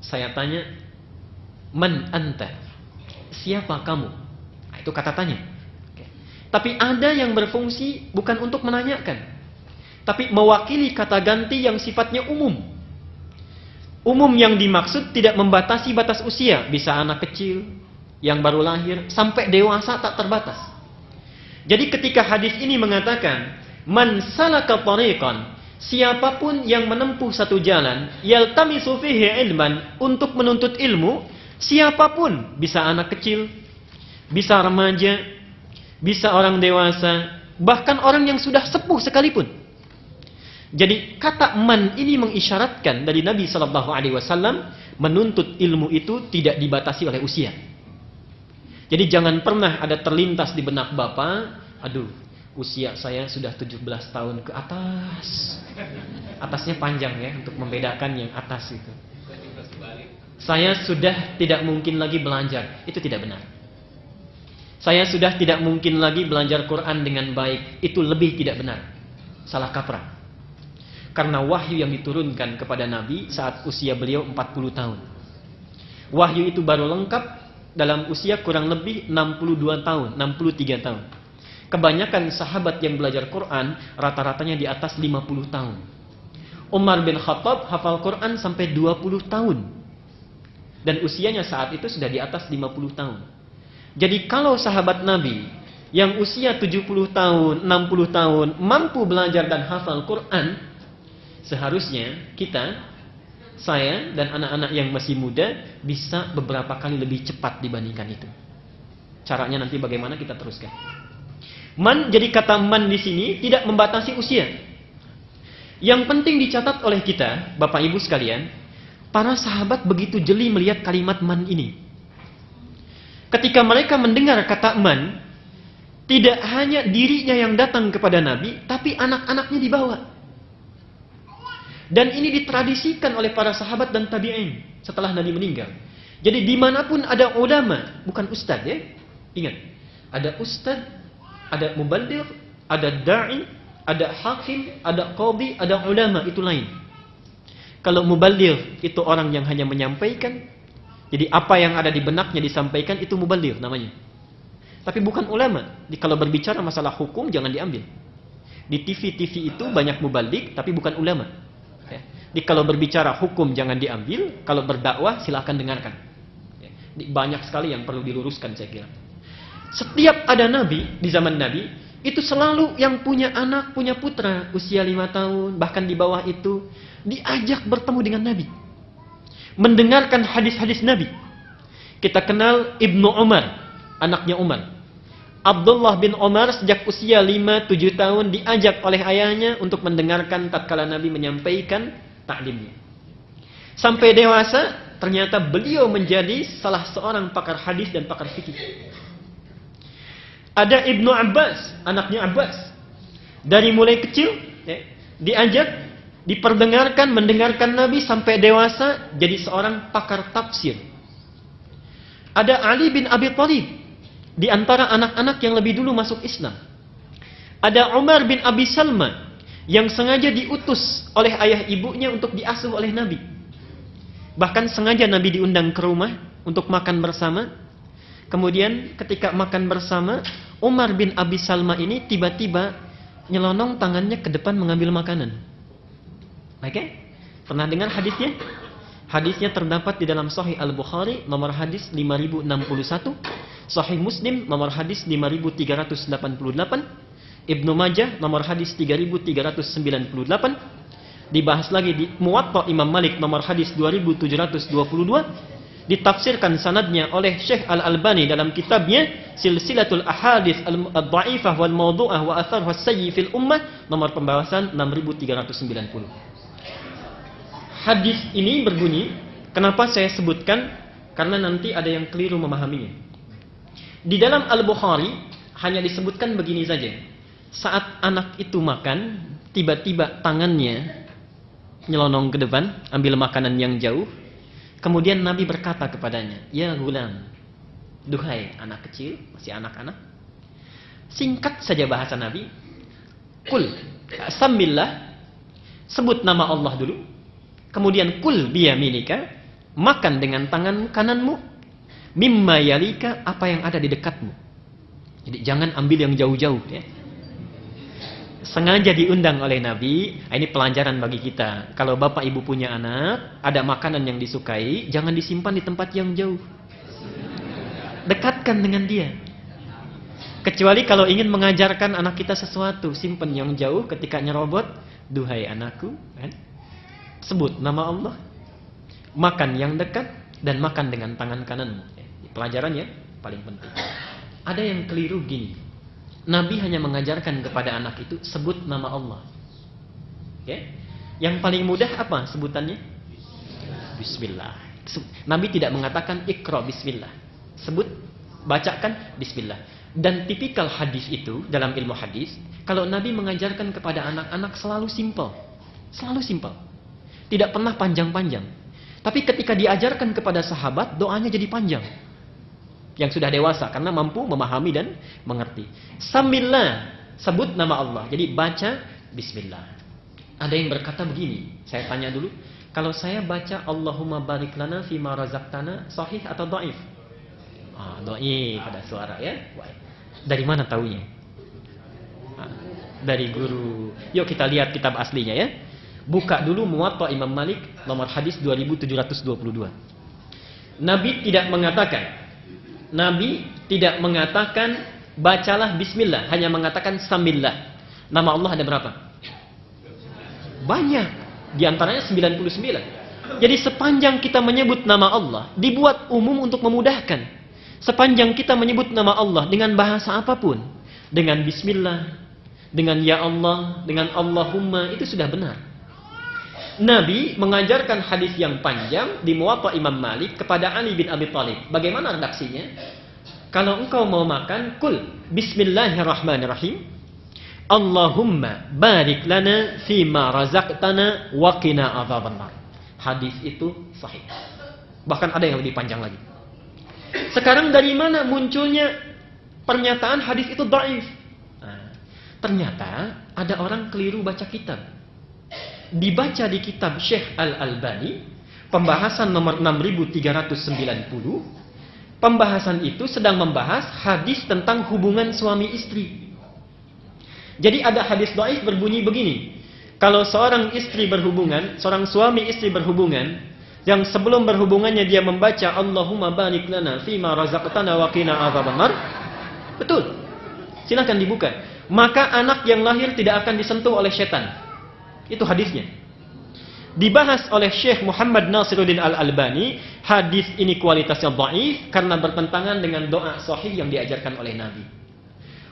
Saya tanya, man anta? Siapa kamu? Nah, itu kata tanya. Oke. Tapi ada yang berfungsi bukan untuk menanyakan, tapi mewakili kata ganti yang sifatnya umum. Umum yang dimaksud tidak membatasi batas usia, bisa anak kecil yang baru lahir sampai dewasa, tak terbatas. Jadi ketika hadis ini mengatakan man salaka tariqan, siapapun yang menempuh satu jalan, yaltamisu fihi ilman, untuk menuntut ilmu, siapapun, bisa anak kecil, bisa remaja, bisa orang dewasa, bahkan orang yang sudah sepuh sekalipun. Jadi kata man ini mengisyaratkan dari Nabi Shallallahu Alaihi Wasallam menuntut ilmu itu tidak dibatasi oleh usia. Jadi jangan pernah ada terlintas di benak bapak, aduh usia saya sudah 17 tahun ke atas. Atasnya panjang ya untuk membedakan yang atas itu. Saya sudah tidak mungkin lagi belajar, itu tidak benar. Saya sudah tidak mungkin lagi belajar Quran dengan baik, itu lebih tidak benar. Salah kaprah. Karena wahyu yang diturunkan kepada Nabi saat usia beliau 40 tahun. Wahyu itu baru lengkap dalam usia kurang lebih 62 tahun, 63 tahun. Kebanyakan sahabat yang belajar Quran rata-ratanya di atas 50 tahun. Umar bin Khattab hafal Quran sampai 20 tahun. Dan usianya saat itu sudah di atas 50 tahun. Jadi kalau sahabat Nabi yang usia 70 tahun, 60 tahun mampu belajar dan hafal Quran, seharusnya kita, saya dan anak-anak yang masih muda bisa beberapa kali lebih cepat dibandingkan itu. Caranya nanti bagaimana kita teruskan. Man, jadi kata man di sini tidak membatasi usia. Yang penting dicatat oleh kita, Bapak Ibu sekalian, para sahabat begitu jeli melihat kalimat man ini. Ketika mereka mendengar kata man, tidak hanya dirinya yang datang kepada Nabi, tapi anak-anaknya dibawa. Dan ini ditradisikan oleh para sahabat dan tabi'in setelah Nabi meninggal. Jadi dimanapun ada ulama, bukan ustadz ya. Ingat, ada ustadz, ada muballigh, ada da'i, ada hakim, ada qadhi, ada ulama, itu lain. Kalau muballigh itu orang yang hanya menyampaikan, jadi apa yang ada di benaknya disampaikan, itu muballigh namanya. Tapi bukan ulama. Kalau berbicara masalah hukum jangan diambil. Di TV-TV itu banyak muballigh tapi bukan ulama. Jadi kalau berbicara hukum jangan diambil, kalau berdakwah silakan dengarkan. Banyak sekali yang perlu diluruskan saya kira. Setiap ada nabi di zaman Nabi, itu selalu yang punya anak, punya putra usia 5 tahun, bahkan di bawah itu diajak bertemu dengan Nabi. Mendengarkan hadis-hadis Nabi. Kita kenal Ibnu Umar, anaknya Umar. Abdullah bin Umar sejak usia 5-7 tahun diajak oleh ayahnya untuk mendengarkan tatkala Nabi menyampaikan taklimnya. Sampai dewasa, ternyata beliau menjadi salah seorang pakar hadis dan pakar fikih. Ada Ibnu Abbas, anaknya Abbas. Dari mulai kecil, diajak, diperdengarkan, mendengarkan Nabi sampai dewasa, jadi seorang pakar tafsir. Ada Ali bin Abi Thalib, di antara anak-anak yang lebih dulu masuk Islam. Ada Umar bin Abi Salma, yang sengaja diutus oleh ayah ibunya untuk diasuh oleh Nabi. Bahkan sengaja Nabi diundang ke rumah untuk makan bersama. Kemudian ketika makan bersama, Umar bin Abi Salma ini tiba-tiba nyelonong tangannya ke depan mengambil makanan. Oke? Pernah dengar hadisnya? Hadisnya terdapat di dalam Sahih Al-Bukhari nomor hadis 5061, Sahih Muslim nomor hadis 5388, Ibnu Majah nomor hadis 3398, dibahas lagi di Muwatta Imam Malik nomor hadis 2722, ditafsirkan sanadnya oleh Syekh Al-Albani dalam kitabnya Silsilatul Ahadits Al-Dha'ifah wal Mawdu'ah wa Atharuha As-Sayyi fil Ummah nomor pembahasan 6390. Hadis ini berbunyi, kenapa saya sebutkan? Karena nanti ada yang keliru memahaminya. Di dalam Al-Bukhari hanya disebutkan begini saja. Saat anak itu makan, tiba-tiba tangannya nyelonong ke depan, ambil makanan yang jauh. Kemudian Nabi berkata kepadanya, "Ya gulam, duhai anak kecil, masih anak-anak." Singkat saja bahasa Nabi. Kul, sambillah, sebut nama Allah dulu. Kemudian kul biyaminika, makan dengan tangan kananmu, mimma yalika, apa yang ada di dekatmu. Jadi jangan ambil yang jauh-jauh ya. Sengaja diundang oleh Nabi. Ini pelajaran bagi kita. Kalau bapak ibu punya anak, ada makanan yang disukai, jangan disimpan di tempat yang jauh. Dekatkan dengan dia. Kecuali kalau ingin mengajarkan anak kita sesuatu, simpan yang jauh. Ketika nyerobot, duhai anakku, kan? Sebut nama Allah, makan yang dekat, dan makan dengan tangan kananmu. Pelajaran ya, paling penting. Ada yang keliru gini, Nabi hanya mengajarkan kepada anak itu sebut nama Allah. Ya. Yang paling mudah apa sebutannya? Bismillah. Nabi tidak mengatakan Iqra bismillah. Sebut, bacakan bismillah. Dan tipikal hadis itu dalam ilmu hadis, kalau Nabi mengajarkan kepada anak-anak selalu simpel. Selalu simpel. Tidak pernah panjang-panjang. Tapi ketika diajarkan kepada sahabat, doanya jadi panjang. Yang sudah dewasa karena mampu memahami dan mengerti. Samillah, sebut nama Allah. Jadi baca bismillah. Ada yang berkata begini, saya tanya dulu, kalau saya baca Allahumma barik lana fima razaqtana, sahih atau dhaif? Dhaif pada suara ya. Dari mana taunya? Dari guru. Yuk kita lihat kitab aslinya ya. Buka dulu Muwatta Imam Malik nomor hadis 2722. Nabi tidak mengatakan bacalah bismillah, hanya mengatakan samillah. Nama Allah ada berapa? Banyak. Di antaranya 99. Jadi sepanjang kita menyebut nama Allah, dibuat umum untuk memudahkan. Sepanjang kita menyebut nama Allah dengan bahasa apapun, dengan bismillah, dengan ya Allah, dengan Allahumma, itu sudah benar. Nabi mengajarkan hadis yang panjang di Muwatta Imam Malik kepada Ali bin Abi Thalib. Bagaimana redaksinya? Kalau engkau mau makan, kul bismillahirrahmanirrahim. Allahumma barik lana fima razaqtana wa qina adzabannar. Hadis itu sahih. Bahkan ada yang lebih panjang lagi. Sekarang dari mana munculnya pernyataan hadis itu dhaif? Ternyata ada orang keliru baca kitab. Dibaca di kitab Syekh Al-Albani, pembahasan nomor 6390. Pembahasan itu sedang membahas hadis tentang hubungan suami istri. Jadi ada hadis dhaif berbunyi begini. Kalau seorang suami istri berhubungan, yang sebelum berhubungannya dia membaca Allahumma barik lana fima razaqtana wa qina adzabannar. Betul. Silakan dibuka. Maka anak yang lahir tidak akan disentuh oleh setan. Itu hadisnya. Dibahas oleh Syekh Muhammad Nasiruddin Al-Albani, hadis ini kualitasnya dhaif karena bertentangan dengan doa sahih yang diajarkan oleh Nabi.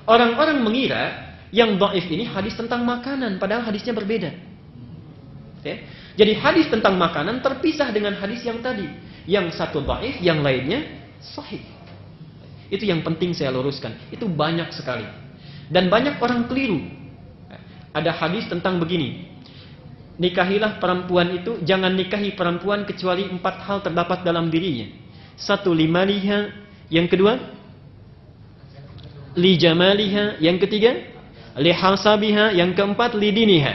Orang-orang mengira yang dhaif ini hadis tentang makanan, padahal hadisnya berbeda. Okay? Jadi hadis tentang makanan terpisah dengan hadis yang tadi. Yang satu dhaif, yang lainnya sahih. Itu yang penting saya luruskan. Itu banyak sekali. Dan banyak orang keliru. Ada hadis tentang begini. Nikahilah perempuan itu, jangan nikahi perempuan kecuali 4 hal terdapat dalam dirinya. 1, limaliha. Yang kedua, li jamaliha. Yang ketiga, li hasabiha. Yang keempat, li diniha.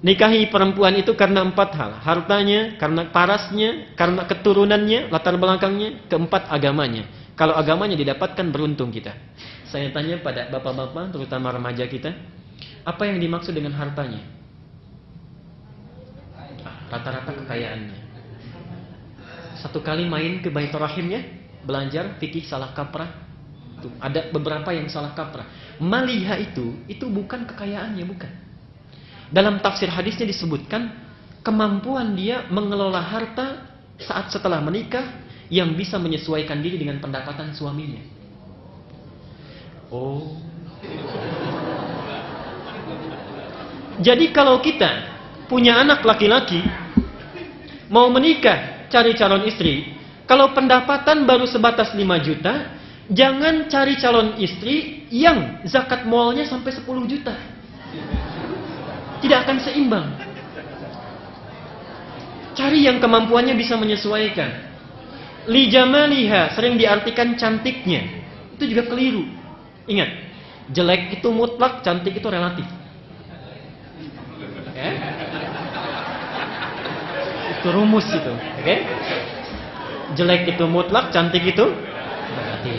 Nikahi perempuan itu karena 4 hal. Hartanya, karena parasnya, karena keturunannya, latar belakangnya. Keempat, agamanya. Kalau agamanya didapatkan, beruntung kita. Saya tanya pada bapak-bapak, terutama remaja kita, apa yang dimaksud dengan hartanya? Rata-rata kekayaannya. Satu kali main ke Baitur Rahimnya, belajar fikih salah kaprah. Tuh, ada beberapa yang salah kaprah. Maliha itu bukan kekayaannya, bukan. Dalam tafsir hadisnya disebutkan kemampuan dia mengelola harta saat setelah menikah yang bisa menyesuaikan diri dengan pendapatan suaminya. Oh. Jadi kalau kita punya anak laki-laki mau menikah, cari calon istri, kalau pendapatan baru sebatas 5 juta, jangan cari calon istri yang zakat mualnya sampai 10 juta. Tidak akan seimbang. Cari yang kemampuannya bisa menyesuaikan. Li jamaliha sering diartikan cantiknya. Itu juga keliru. Ingat, jelek itu mutlak, cantik itu relatif. Okay? Itu rumus itu, oke? Okay? Jelek itu mutlak, cantik itu relatif.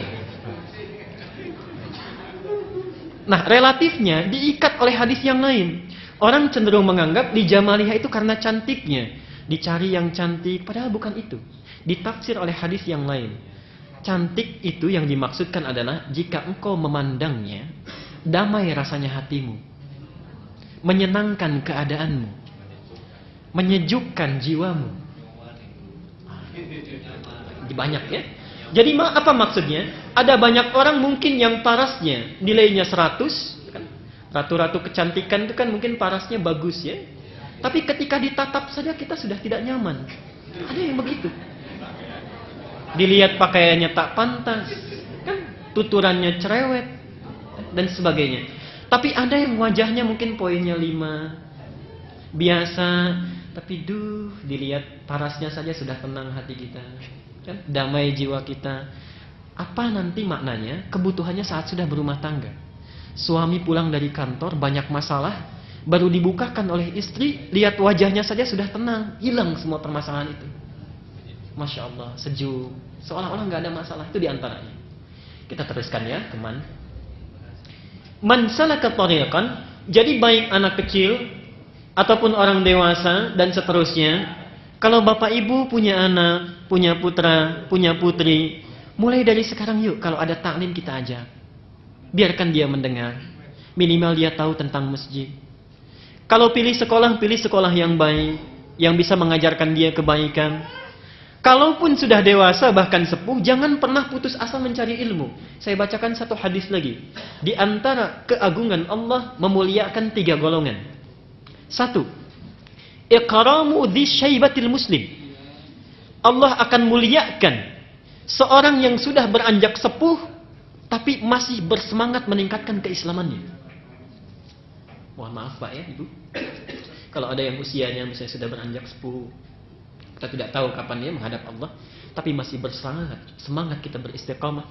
Nah, relatifnya diikat oleh hadis yang lain. Orang cenderung menganggap di jamaliha itu karena cantiknya. Dicari yang cantik, padahal bukan itu. Ditafsir oleh hadis yang lain. Cantik itu yang dimaksudkan adalah jika engkau memandangnya, damai rasanya hatimu. Menyenangkan keadaanmu. Menyejukkan jiwamu. Banyak ya. Jadi apa maksudnya? Ada banyak orang mungkin yang parasnya nilainya 100, kan? Ratu-ratu kecantikan itu kan mungkin parasnya bagus ya. Tapi ketika ditatap saja kita sudah tidak nyaman. Ada yang begitu. Dilihat pakaiannya tak pantas, kan tuturannya cerewet dan sebagainya. Tapi ada yang wajahnya mungkin poinnya 5, biasa, tapi dilihat parasnya saja sudah tenang hati kita, kan damai jiwa kita. Apa nanti maknanya? Kebutuhannya saat sudah berumah tangga. Suami pulang dari kantor banyak masalah, baru dibukakan oleh istri, lihat wajahnya saja sudah tenang, hilang semua permasalahan itu. Masya Allah, sejuk, seolah-olah nggak ada masalah. Itu diantaranya. Kita teruskan ya, teman. Man salaka tariqan, jadi baik anak kecil ataupun orang dewasa dan seterusnya. Kalau bapak ibu punya anak, punya putra, punya putri, mulai dari sekarang yuk, kalau ada taklim kita ajak. Biarkan dia mendengar. Minimal dia tahu tentang masjid. Kalau pilih sekolah yang baik, yang bisa mengajarkan dia kebaikan. Kalaupun sudah dewasa bahkan sepuh, jangan pernah putus asa mencari ilmu. Saya bacakan satu hadis lagi. Di antara keagungan Allah memuliakan 3 golongan. 1. Ikramu dzi syaibatil muslim. Allah akan muliakan seorang yang sudah beranjak sepuh tapi masih bersemangat meningkatkan keislamannya. Mohon maaf Pak ya Ibu, kalau ada yang usianya misalnya sudah beranjak sepuh, kita tidak tahu kapan dia menghadap Allah, tapi masih semangat kita beristiqamah,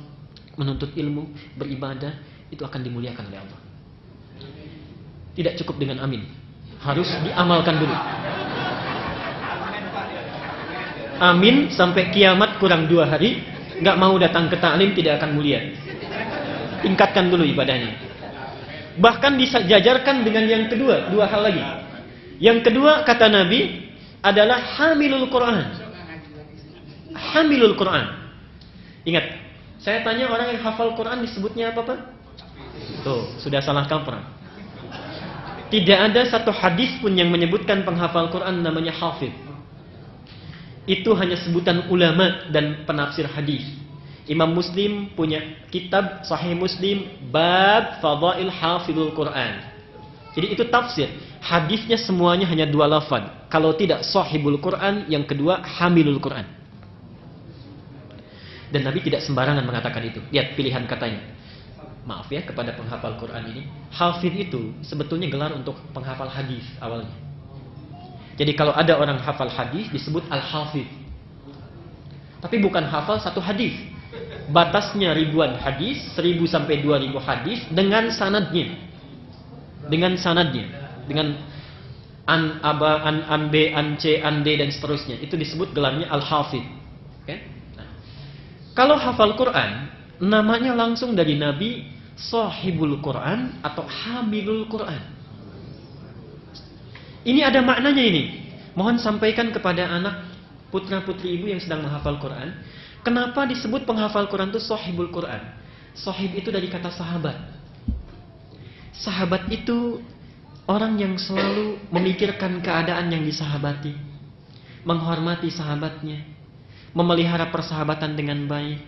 menuntut ilmu, beribadah, itu akan dimuliakan oleh Allah. Tidak cukup dengan amin, harus diamalkan dulu. Amin sampai kiamat kurang 2 hari, nggak mau datang ke taklim tidak akan mulia. Tingkatkan dulu ibadahnya. Bahkan disejajarkan dengan yang kedua, 2 hal lagi. Yang kedua kata Nabi adalah hamilul Quran. Hamilul Quran. Ingat, saya tanya orang yang hafal Quran disebutnya apa Pak? Tuh, sudah salah kaprah. Tidak ada satu hadis pun yang menyebutkan penghafal Quran namanya hafid. Itu hanya sebutan ulama dan penafsir hadis. Imam Muslim punya kitab Sahih Muslim bab Fadail Hafidhul Quran. Jadi itu tafsir. Hadisnya semuanya hanya 2 lafaz. Kalau tidak Sahibul Quran, yang kedua Hamilul Quran. Dan Nabi tidak sembarangan mengatakan itu. Lihat pilihan katanya. Maaf ya kepada penghafal Quran ini. Hafidh itu sebetulnya gelar untuk penghafal hadis awalnya. Jadi kalau ada orang hafal hadis disebut al-hafidh. Tapi bukan hafal satu hadis. Batasnya ribuan hadis, 1000 sampai 2000 hadis dengan sanadnya. Dengan an aba, an b, an c, an d dan seterusnya. Itu disebut gelarnya al-hafidh. Okay? Nah, kalau hafal Quran, namanya langsung dari Nabi Sahibul Quran atau Hamilul Quran. Ini ada maknanya ini. Mohon sampaikan kepada anak putra putri ibu yang sedang menghafal Quran. Kenapa disebut penghafal Quran itu Sahibul Quran? Sahib itu dari kata sahabat. Sahabat itu orang yang selalu memikirkan keadaan yang disahabati, menghormati sahabatnya, memelihara persahabatan dengan baik,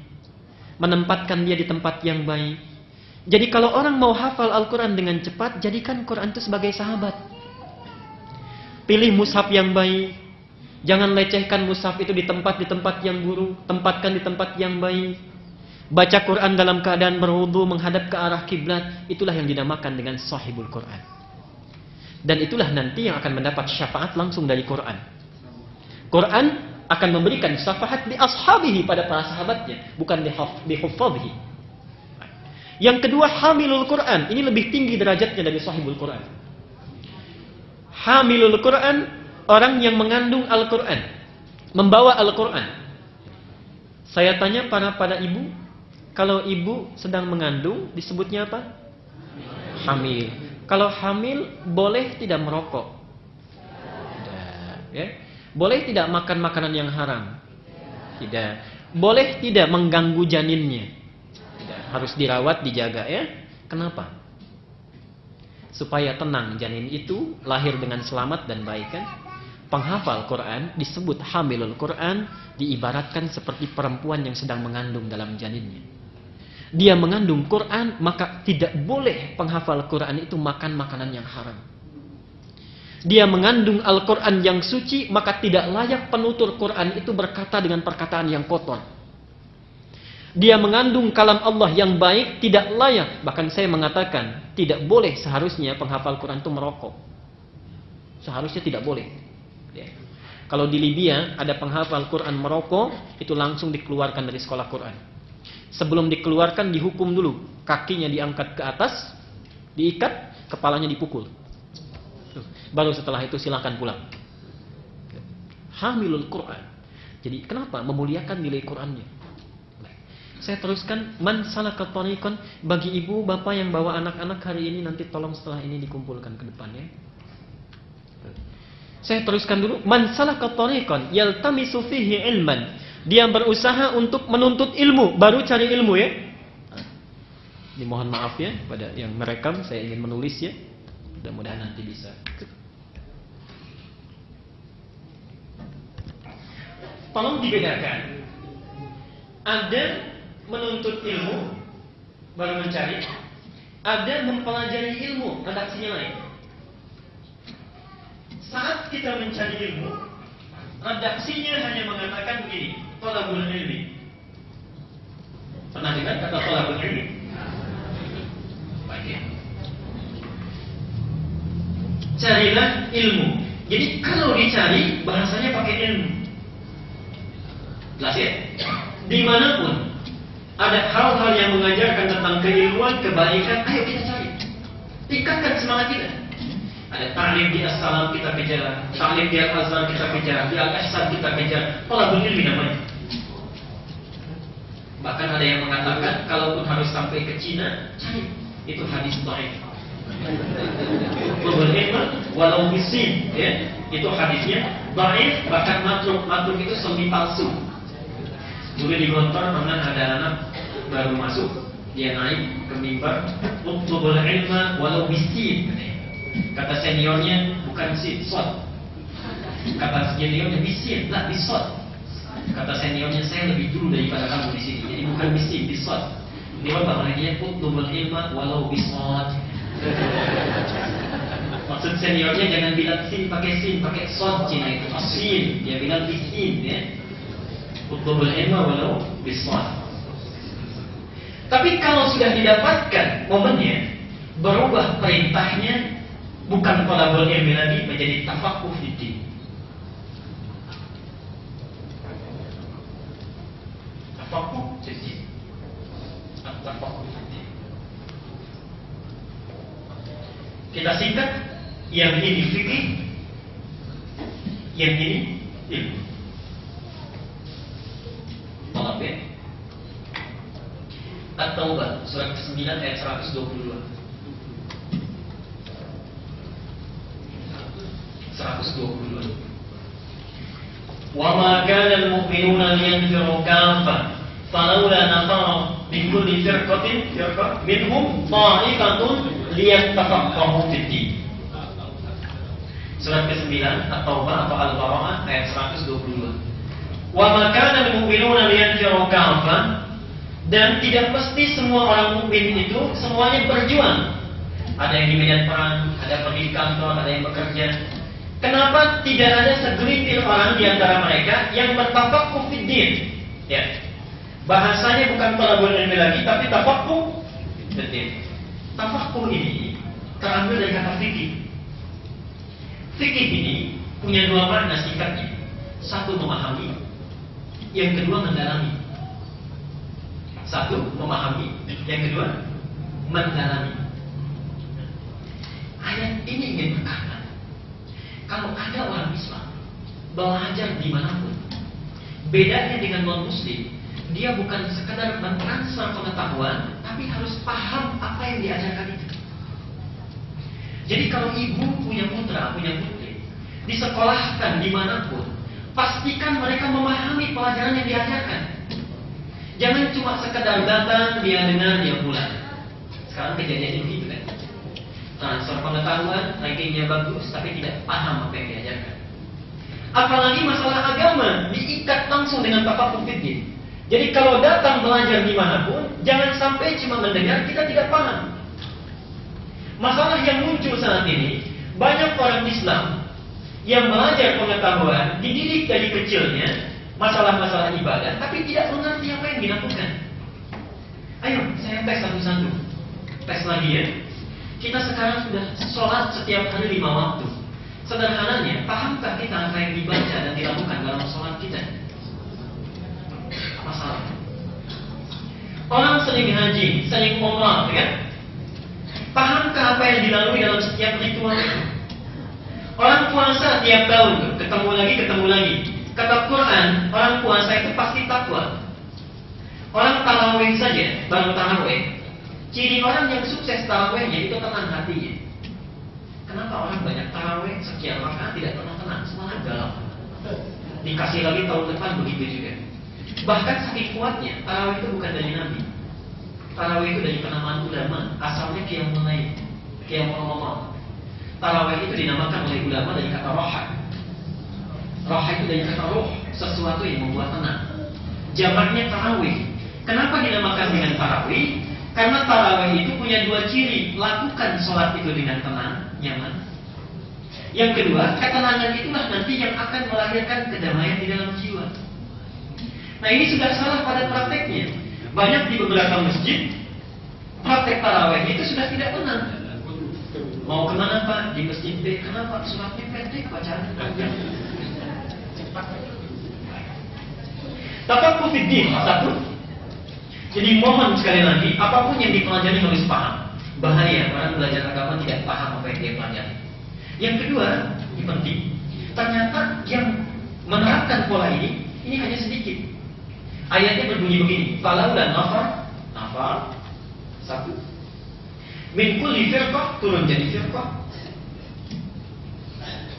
menempatkan dia di tempat yang baik. Jadi kalau orang mau hafal Al-Quran dengan cepat, jadikan Quran itu sebagai sahabat. Pilih mushaf yang baik. Jangan lecehkan mushaf itu di tempat yang buruk, tempatkan di tempat yang baik. Baca Quran dalam keadaan berwudu menghadap ke arah kiblat, itulah yang dinamakan dengan Sahibul Quran. Dan itulah nanti yang akan mendapat syafaat langsung dari Quran. Quran akan memberikan syafaat di ashabihi pada para sahabatnya, bukan di huffadhihi. Yang kedua Hamilul Quran, ini lebih tinggi derajatnya dari Sahibul Quran. Hamilul Quran, orang yang mengandung Al-Quran, membawa Al-Quran. Saya tanya pada ibu, kalau ibu sedang mengandung disebutnya apa? Hamil. Kalau hamil boleh tidak merokok? Tidak. Ya? Boleh tidak makan makanan yang haram? Tidak. Boleh tidak mengganggu janinnya? Tidak. Harus dirawat, dijaga ya. Kenapa? Supaya tenang janin itu lahir dengan selamat dan baik kan? Penghafal Quran disebut Hamilul Quran, diibaratkan seperti perempuan yang sedang mengandung dalam janinnya. dia mengandung Quran, maka tidak boleh penghafal Quran itu makan makanan yang haram. Dia mengandung Al-Quran yang suci, maka tidak layak penutur Quran itu berkata dengan perkataan yang kotor. Dia mengandung kalam Allah yang baik, tidak layak. Bahkan saya mengatakan, tidak boleh seharusnya penghafal Quran itu merokok. Seharusnya tidak boleh. Ya. Kalau di Libya ada penghafal Quran merokok, itu langsung dikeluarkan dari sekolah Quran. Sebelum dikeluarkan dihukum dulu, kakinya diangkat ke atas, diikat, kepalanya dipukul. Baru setelah itu silakan pulang. Hamilul Quran. Jadi kenapa? Memuliakan nilai Qurannya. Saya teruskan, man salaka tariqan, bagi ibu bapak yang bawa anak-anak hari ini, nanti tolong setelah ini dikumpulkan ke depannya. Saya teruskan dulu, man salaka tariqan yaltamisu fihi ilman. Dia berusaha untuk menuntut ilmu, baru cari ilmu ya. Dimohon maaf ya pada yang merekam, saya ingin menulis ya. Mudah-mudahan nanti bisa. Tolong dibedakan. Ada menuntut ilmu baru mencari, ada mempelajari ilmu, redaksinya lain. Saat kita mencari ilmu, redaksinya hanya mengatakan begini, thalabul ilmi. Pernah dengar kata thalabul ilmi? Baik. Carilah ilmu. Jadi kalau dicari bahasanya pakai ilmu. Jelas ya? Dimanapun ada hal-hal yang mengajarkan tentang keilmuan, kebaikan, ayo kita cari. Tingkatkan semangat kita. Ada ta'lim di as-salam kita kejar, ta'lim di al-azhar kita kejar, di al-ihsan kita kejar, thalabul ilmi namanya. Bahkan ada yang mengatakan kalaupun harus sampai ke Cina, cari. Itu hadis dhaif. Thalabul ilmi walau bisin, ya. Itu hadisnya dhaif, bahkan matruk. Matruk itu semi palsu. Dulu di Gontor pernah ada anak baru masuk, dia naik ke mimbar, thalabul ilmi walau bisin. Kata seniornya bukan sin, sod. Kata seniornya bisin, lah bisod. Kata seniornya saya lebih dulu daripada kamu di sini, jadi bukan bisin, bisod. Dia bahwa dia thalabul ilmi walau bisod. Maksud seniornya jangan bilang sin, pakai sod Cina itu asin. Dia bilang bisin ya. Thalabul ilmi walau bisod. Tapi kalau sudah didapatkan momennya, berubah perintahnya. Bukan thalabul ilmi lagi, menjadi tafaqquh fiddin. Tafaqquh fiddin. Tafaqquh fiddin. Kita singkat, yang ini fikih, yang ini ilmu. Tolak ya. At-Taubah surat ke-9 ayat 122. 122. Wa ma kana al-mu'minuna liyanfiru kaffah falawla nafara min kulli firqatin minhum ta'ifatun liyattafaqahu fid-din. Surat ke-9 At-Taubah atau Al-Baqarah ayat 122. Wa ma kana al-mu'minuna liyanfiru kaffah, dan tidak mesti semua orang mukmin itu semuanya berjuang. Ada yang di medan perang, ada pergi kantor, ada yang bekerja. Kenapa tidak ada segelintir orang di antara mereka yang bertafaqquh fiddin? Ya. Bahasanya bukan thalabul ilmi lagi, tapi tafaqquh fiddin. Tafaqquh ini terambil dari kata fikih. Fikih ini punya dua makna singkatnya. Satu, memahami. Yang kedua, mendalami. Satu, memahami. Yang kedua, mendalami. Ayat ini ingin berkata, kalau ada orang Islam belajar dimanapun, bedanya dengan non-muslim, dia bukan sekadar mentransfer pengetahuan, tapi harus paham apa yang diajarkan itu. Jadi kalau ibu punya putra, punya putri, disekolahkan dimanapun, pastikan mereka memahami pelajaran yang diajarkan. Jangan cuma sekadar datang, dia dengar, dia pulang. Sekarang kejadian begitu kan. Transfer pengetahuan, rankingnya bagus, tapi tidak paham apa yang diajarkan. Apalagi masalah agama diikat langsung dengan tafaqquh fiddin. Jadi kalau datang belajar dimanapun, jangan sampai cuma mendengar, kita tidak paham. Masalah yang muncul saat ini, banyak orang Islam yang belajar pengetahuan, dididik dari kecilnya, masalah-masalah ibadah, tapi tidak mengerti apa yang dilakukan. Ayo, saya tes satu-satu. Tes lagi ya. Kita sekarang sudah sholat setiap hari 5 waktu. Sederhananya, pahamkah kita apa yang dibaca dan dilakukan dalam sholat kita? Masalah. Orang sering haji, sering umrah, ya? Pahamkah apa yang dilalui dalam setiap ritual itu? Orang puasa tiap tahun, ketemu lagi. Kata Quran, orang puasa itu pasti takwa. Orang tarawih saja, baru tarawih. Ciri orang yang sukses tarawihnya itu tenang hatinya. Kenapa orang banyak tarawih sekian rakaat tidak pernah tenang, semuanya galau. Dikasih lagi tahun depan begitu juga. Bahkan saking kuatnya, tarawih itu bukan dari Nabi. Tarawih itu dari penamaan ulama, asalnya qiyamul lail, qiyamul ramadan. Tarawih itu dinamakan oleh ulama dari kata roha. Roha itu dari kata roh, sesuatu yang membuat tenang. Jamaknya tarawih. Kenapa dinamakan dengan tarawih? Karena tarawih itu punya 2 ciri. Lakukan sholat itu dengan tenang, nyaman. Yang kedua, ketenangan itulah nanti yang akan melahirkan kedamaian di dalam jiwa. Nah, ini sudah salah pada prakteknya. Banyak di beberapa masjid, praktek tarawih itu sudah tidak tenang. Mau kemana Pak? Di masjid B. Kenapa? Sholatnya pendek, bacaan panjang. Tafaqquh fid din, satu. Jadi mohon sekali lagi, apapun yang dipelajari harus paham. Bahaya orang belajar agama tidak paham apa yang dia pelajari. Yang kedua, ini penting. Ternyata yang menerapkan pola ini hanya sedikit. Ayatnya berbunyi begini. Falau dan nafar, satu. Min kulli firqah, turun jadi firqah.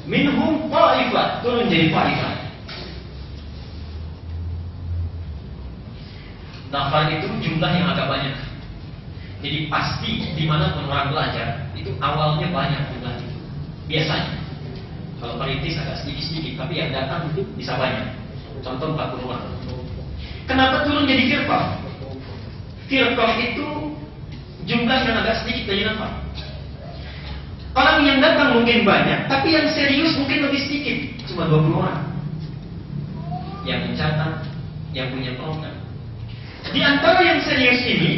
Minhum ta'ifah, turun jadi ta'ifah. Nafar itu jumlah yang agak banyak. Jadi pasti di mana orang belajar itu awalnya banyak jumlah itu. Biasanya kalau perintis agak sedikit-sedikit, tapi yang datang itu bisa banyak. Contoh 40 orang. Kenapa turun jadi firqah? Firqah itu jumlah yang agak sedikit dari nafar. Orang yang datang mungkin banyak, tapi yang serius mungkin lebih sedikit, cuma 20 orang. Yang mencatat, yang punya program. Di antara yang serius ini,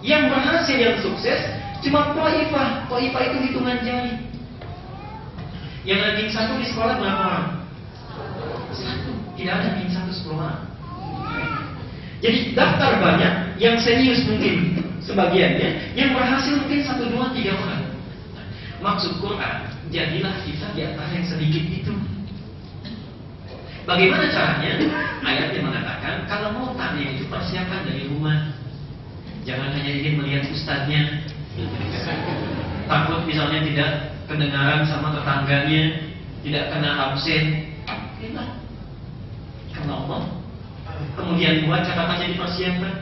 yang berhasil, yang sukses, cuma ta'ifah. Ta'ifah itu hitungan jari. Yang ranking 1 di sekolah berapa orang? 1. Tidak ada ranking 1 10 orang. Jadi daftar banyak, yang serius mungkin sebagiannya, yang berhasil mungkin 1, 2, 3 orang. Maksud Quran, jadilah kita di antara yang sedikit itu. Bagaimana caranya? Ayatnya mengatakan, kalau mau taklim itu persiapkan dari rumah. Jangan hanya ingin melihat ustadznya. Takut misalnya tidak kedengaran sama tetangganya, tidak kena absen. Itulah karena Allah. Kemudian buat catatannya dipersiapkan.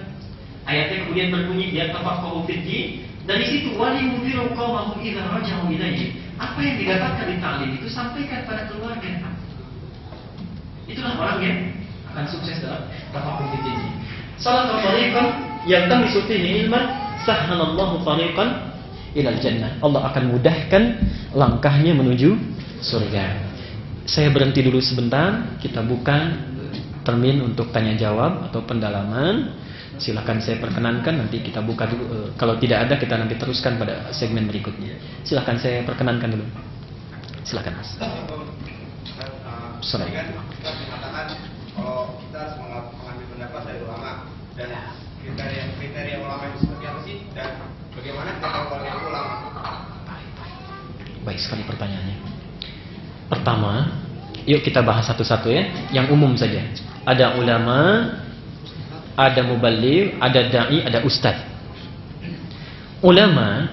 Ayatnya kemudian berbunyi, dia tafaqquhu fid din. Dari situ wali mudhiru qaumahum idza raja'u ilaihi. Apa yang didapatkan di taklim itu sampaikan pada keluarga. Itulah orang yang akan sukses dalam tafaqquh fid din. Salah satu tariqah yang tamisu fihi ilman, sahhalallahu tariqan ilal jannah. Allah akan mudahkan langkahnya menuju surga. Saya berhenti dulu sebentar, kita buka termin untuk tanya jawab atau pendalaman. Silakan saya perkenankan, nanti kita buka dulu. Kalau tidak ada, kita nanti teruskan pada segmen berikutnya. Silakan saya perkenankan dulu. Silakan Mas. Kan kita mengatakan kalau kita harus mengambil pendapat dari ulama, dan kriteria ulama itu seperti apa sih, dan bagaimana kita tahu kalau itu ulama? Baik sekali pertanyaannya. Pertama, yuk kita bahas satu-satu ya, yang umum saja. Ada ulama, ada muballigh, ada dai, ada ustaz. Ulama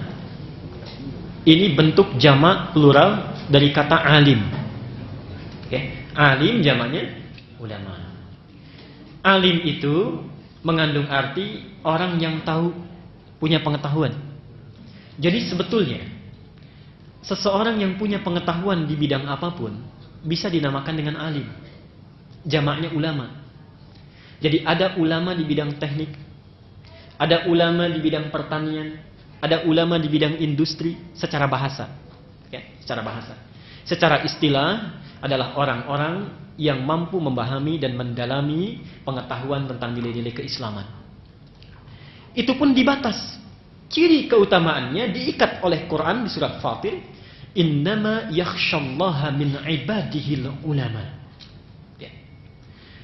ini bentuk jamak plural dari kata alim. Oke. Alim jamaknya ulama. Alim itu mengandung arti orang yang tahu, punya pengetahuan. Jadi sebetulnya seseorang yang punya pengetahuan di bidang apapun bisa dinamakan dengan alim. Jamaknya ulama. Jadi ada ulama di bidang teknik, ada ulama di bidang pertanian, ada ulama di bidang industri secara bahasa. Ya, secara bahasa. Secara istilah adalah orang-orang yang mampu memahami dan mendalami pengetahuan tentang nilai-nilai keislaman. Itu pun dibatas. Ciri keutamaannya diikat oleh Quran di surat Fatir, innama yakhshallaha min ibadihil ulama. Ya.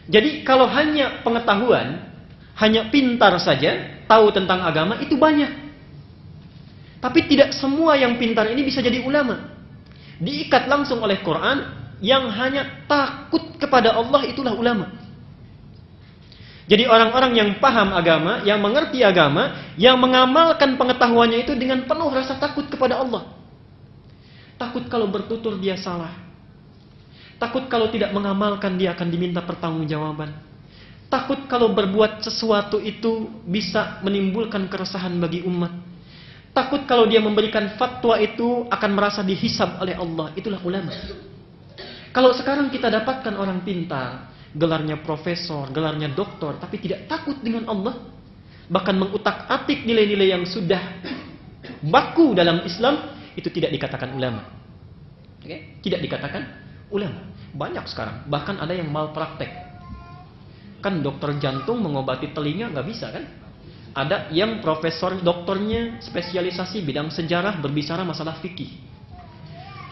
Jadi kalau hanya pengetahuan, hanya pintar saja, tahu tentang agama itu banyak. Tapi tidak semua yang pintar ini bisa jadi ulama. Diikat langsung oleh Quran, yang hanya takut kepada Allah itulah ulama. Jadi orang-orang yang paham agama, yang mengerti agama, yang mengamalkan pengetahuannya itu dengan penuh rasa takut kepada Allah. Takut kalau bertutur dia salah. Takut kalau tidak mengamalkan dia akan diminta pertanggungjawaban. Takut kalau berbuat sesuatu itu bisa menimbulkan keresahan bagi umat. Takut kalau dia memberikan fatwa itu akan merasa dihisab oleh Allah. Itulah ulama. Kalau sekarang kita dapatkan orang pintar, gelarnya profesor, gelarnya doktor, tapi tidak takut dengan Allah, bahkan mengutak-atik nilai-nilai yang sudah baku dalam Islam, itu tidak dikatakan ulama. Oke? Tidak dikatakan ulama. Banyak sekarang, bahkan ada yang malpraktek. Kan dokter jantung mengobati telinga nggak bisa kan? Ada yang profesor doktornya spesialisasi bidang sejarah, berbicara masalah fikih.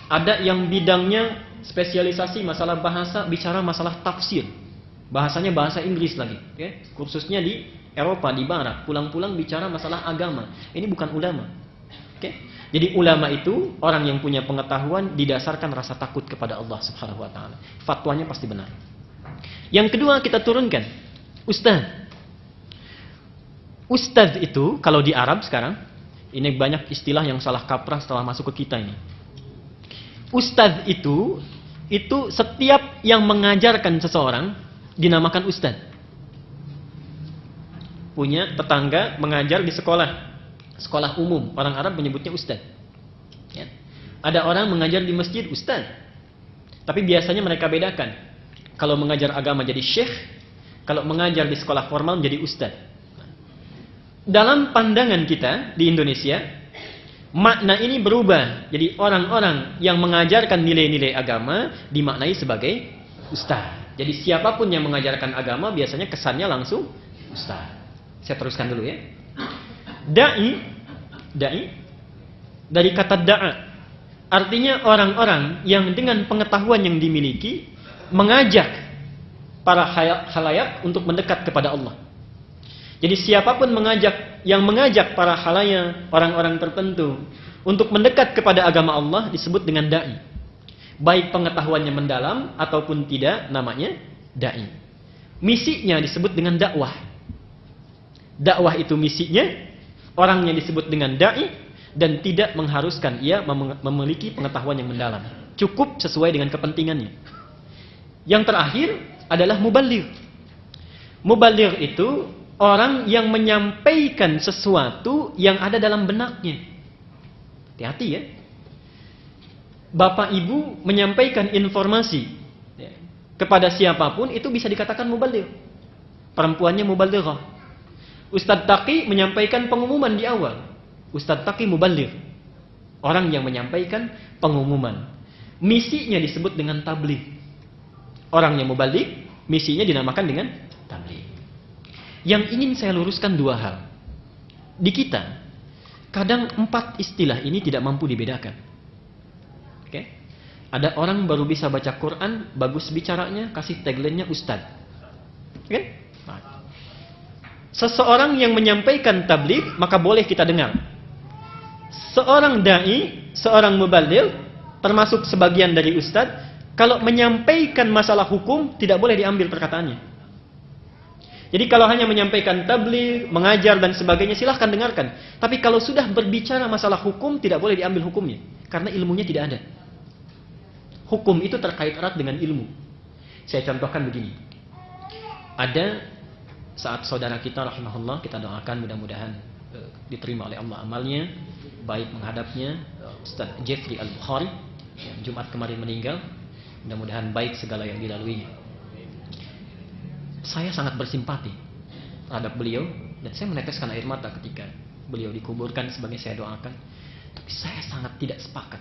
Ada yang bidangnya spesialisasi masalah bahasa, bicara masalah tafsir. Bahasanya bahasa Inggris lagi. Okay? Kursusnya di Eropa, di Barat. Pulang-pulang bicara masalah agama. Ini bukan ulama. Okay? Jadi ulama itu orang yang punya pengetahuan didasarkan rasa takut kepada Allah Subhanahu wa taala. Fatwanya pasti benar. Yang kedua kita turunkan ustaz. Ustaz itu kalau di Arab sekarang, ini banyak istilah yang salah kaprah setelah masuk ke kita ini. Ustaz itu setiap yang mengajarkan seseorang dinamakan ustaz. Punya tetangga mengajar di sekolah umum, orang Arab menyebutnya ustaz. Ya. Ada orang mengajar di masjid ustaz. Tapi biasanya mereka bedakan. Kalau mengajar agama jadi syekh, kalau mengajar di sekolah formal menjadi ustaz. Dalam pandangan kita di Indonesia, makna ini berubah. Jadi orang-orang yang mengajarkan nilai-nilai agama dimaknai sebagai ustaz. Jadi siapapun yang mengajarkan agama biasanya kesannya langsung ustaz. Saya teruskan dulu ya. Da'i dari kata da'a. Artinya orang-orang yang dengan pengetahuan yang dimiliki mengajak para khalayak untuk mendekat kepada Allah. Jadi siapapun yang mengajak para khalayak, orang-orang tertentu untuk mendekat kepada agama Allah disebut dengan da'i. Baik pengetahuannya mendalam ataupun tidak, namanya da'i. Misinya disebut dengan dakwah. Dakwah itu misinya, orangnya disebut dengan da'i dan tidak mengharuskan ia memiliki pengetahuan yang mendalam. Cukup sesuai dengan kepentingannya. Yang terakhir adalah muballigh. Muballigh itu orang yang menyampaikan sesuatu yang ada dalam benaknya. Hati-hati ya. Bapak ibu menyampaikan informasi kepada siapapun itu bisa dikatakan muballigh. Perempuannya muballighah. Ustadz Taqi menyampaikan pengumuman di awal. Ustadz Taqi muballigh. Orang yang menyampaikan pengumuman. Misinya disebut dengan tabligh. Orang yang muballigh, misinya dinamakan dengan tabligh. Yang ingin saya luruskan dua hal. Di kita, kadang 4 istilah ini tidak mampu dibedakan. Oke? Ada orang baru bisa baca Quran, bagus bicaranya, kasih tagline-nya ustaz. Oke? Seseorang yang menyampaikan tabligh, maka boleh kita dengar. Seorang da'i, seorang muballigh, termasuk sebagian dari ustaz, kalau menyampaikan masalah hukum, tidak boleh diambil perkataannya. Jadi kalau hanya menyampaikan tabligh, mengajar dan sebagainya, silahkan dengarkan. Tapi kalau sudah berbicara masalah hukum, tidak boleh diambil hukumnya. Karena ilmunya tidak ada. Hukum itu terkait erat dengan ilmu. Saya contohkan begini. Ada saat saudara kita rahimahullah, kita doakan mudah-mudahan diterima oleh Allah amalnya, baik menghadapnya Ustaz Jeffrey Al-Bukhari, yang Jumat kemarin meninggal. Mudah-mudahan baik segala yang dilaluinya. saya sangat bersimpati terhadap beliau dan saya meneteskan air mata ketika beliau dikuburkan sebagai saya doakan. Tapi saya sangat tidak sepakat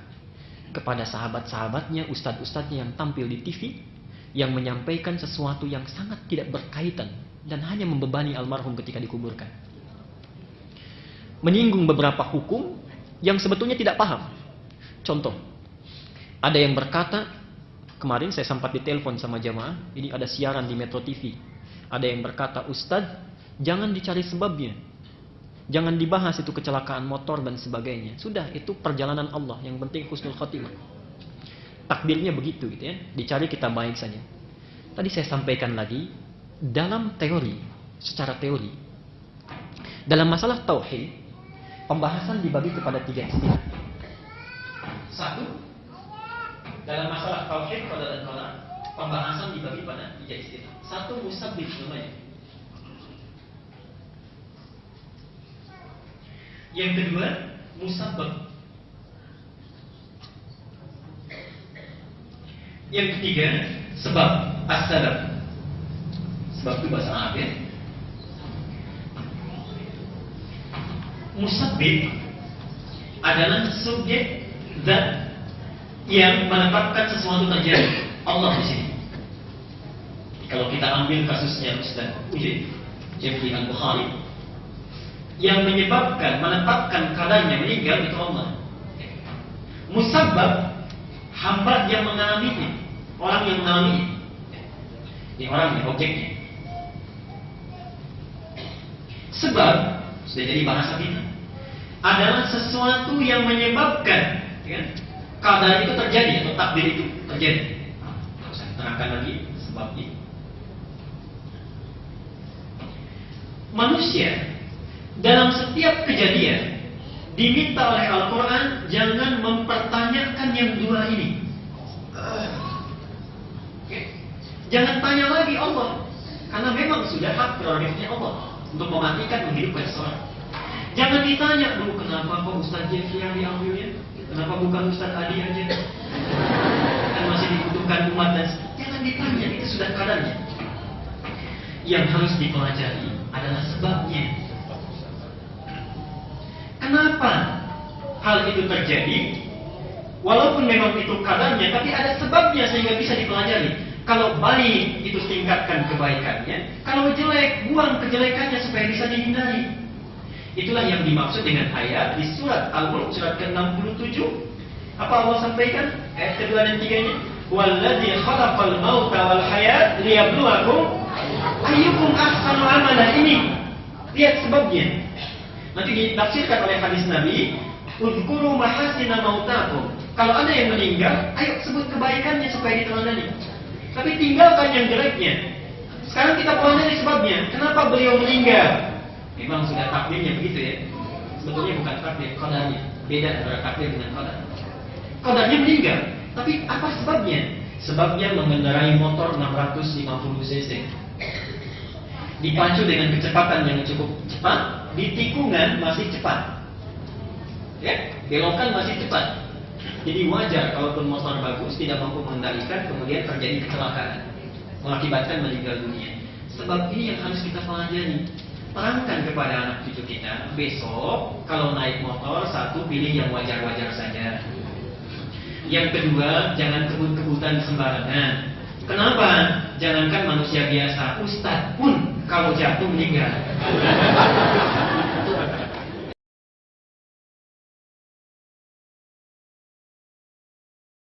kepada sahabat-sahabatnya, ustadz-ustadznya yang tampil di TV yang menyampaikan sesuatu yang sangat tidak berkaitan dan hanya membebani almarhum ketika dikuburkan. Menyinggung beberapa hukum yang sebetulnya tidak paham. Contoh, ada yang berkata, kemarin saya sempat ditelepon sama jamaah, ini ada siaran di Metro TV. Ada yang berkata, Ustadz, jangan dicari sebabnya. Jangan dibahas itu kecelakaan motor dan sebagainya. Sudah, itu perjalanan Allah. Yang penting husnul khotimah. Takdirnya begitu gitu ya. Dicari kita baik saja. Tadi saya sampaikan lagi, dalam teori, secara teori, dalam masalah tauhid, pembahasan dibagi kepada 3 istilah. Satu, dalam masalah tauhid qada dan qadar, pembahasan dibagi pada 3 istilah. Satu, musabbib namanya. Yang kedua, musabbab. Yang ketiga, sebab, as-sabab. Sebab itu bahasa Arab ya. Musabbib adalah subjek zat yang menempatkan sesuatu terjadi. Allah di sini. Kalau kita ambil kasusnya Ustaz Ujaid Jeffrey Al-Bukhari, yang menyebabkan, menetapkan kadarnya meninggal itu Allah. Musabbab, hamba yang mengalaminya, orang yang mengalaminya. Ini orangnya, objeknya. Sebab, sudah jadi bahasa kita, adalah sesuatu yang menyebabkan ya, kadar itu terjadi atau takdir itu terjadi. Saya terangkan lagi sebabnya. Manusia dalam setiap kejadian diminta oleh Al-Quran jangan mempertanyakan yang dua ini. Jangan tanya lagi Allah, karena memang sudah hak prerogatifnya Allah untuk mematikan, menghidupkan seseorang. Jangan ditanya dulu kenapa kok Ustaz Jeffrey yang diambilnya, kenapa bukan Ustaz Adi aja, kan masih dibutuhkan umat dan jangan ditanya, itu sudah kadarnya. Yang harus dipelajari adalah sebabnya. Kenapa hal itu terjadi? Walaupun memang itu kadarnya, tapi ada sebabnya sehingga bisa dipelajari. Kalau baik, itu tingkatkan kebaikannya. Kalau jelek, buang kejelekannya supaya bisa dihindari. Itulah yang dimaksud dengan ayat di surat Al-Mulk surat ke-67. Apa Allah sampaikan? Ayat kedua dan tiganya. Walladzi khalaqal mauta wal hayat liyabluwakum ayyukum ahsanu amala. Ini lihat sebabnya. Nanti ditafsirkan oleh hadis Nabi, "Udhkuru mahasina mautakum." Kalau ada yang meninggal, ayo sebut kebaikannya supaya diteladani. Tapi tinggalkan yang jeleknya. Sekarang kita pelajari sebabnya. Kenapa beliau meninggal? Memang sudah takdirnya begitu ya. Sebetulnya bukan takdir, qadarnya. Beda antara takdir dengan qadar. Qadarnya meninggal, tapi apa sebabnya? Sebabnya mengendarai motor 650 cc. Dipacu dengan kecepatan yang cukup cepat, di tikungan masih cepat. Ya, belokan masih cepat. Jadi wajar kalaupun motor bagus tidak mampu mengendalikan, kemudian terjadi kecelakaan, mengakibatkan meninggal dunia. Sebab ini yang harus kita pelajari. Terangkan kepada anak cucu kita, besok kalau naik motor, satu pilih yang wajar-wajar saja. Yang kedua, jangan kebut-kebutan sembarangan. Kenapa? Jangankan manusia biasa, ustadz pun kalau jatuh meninggal.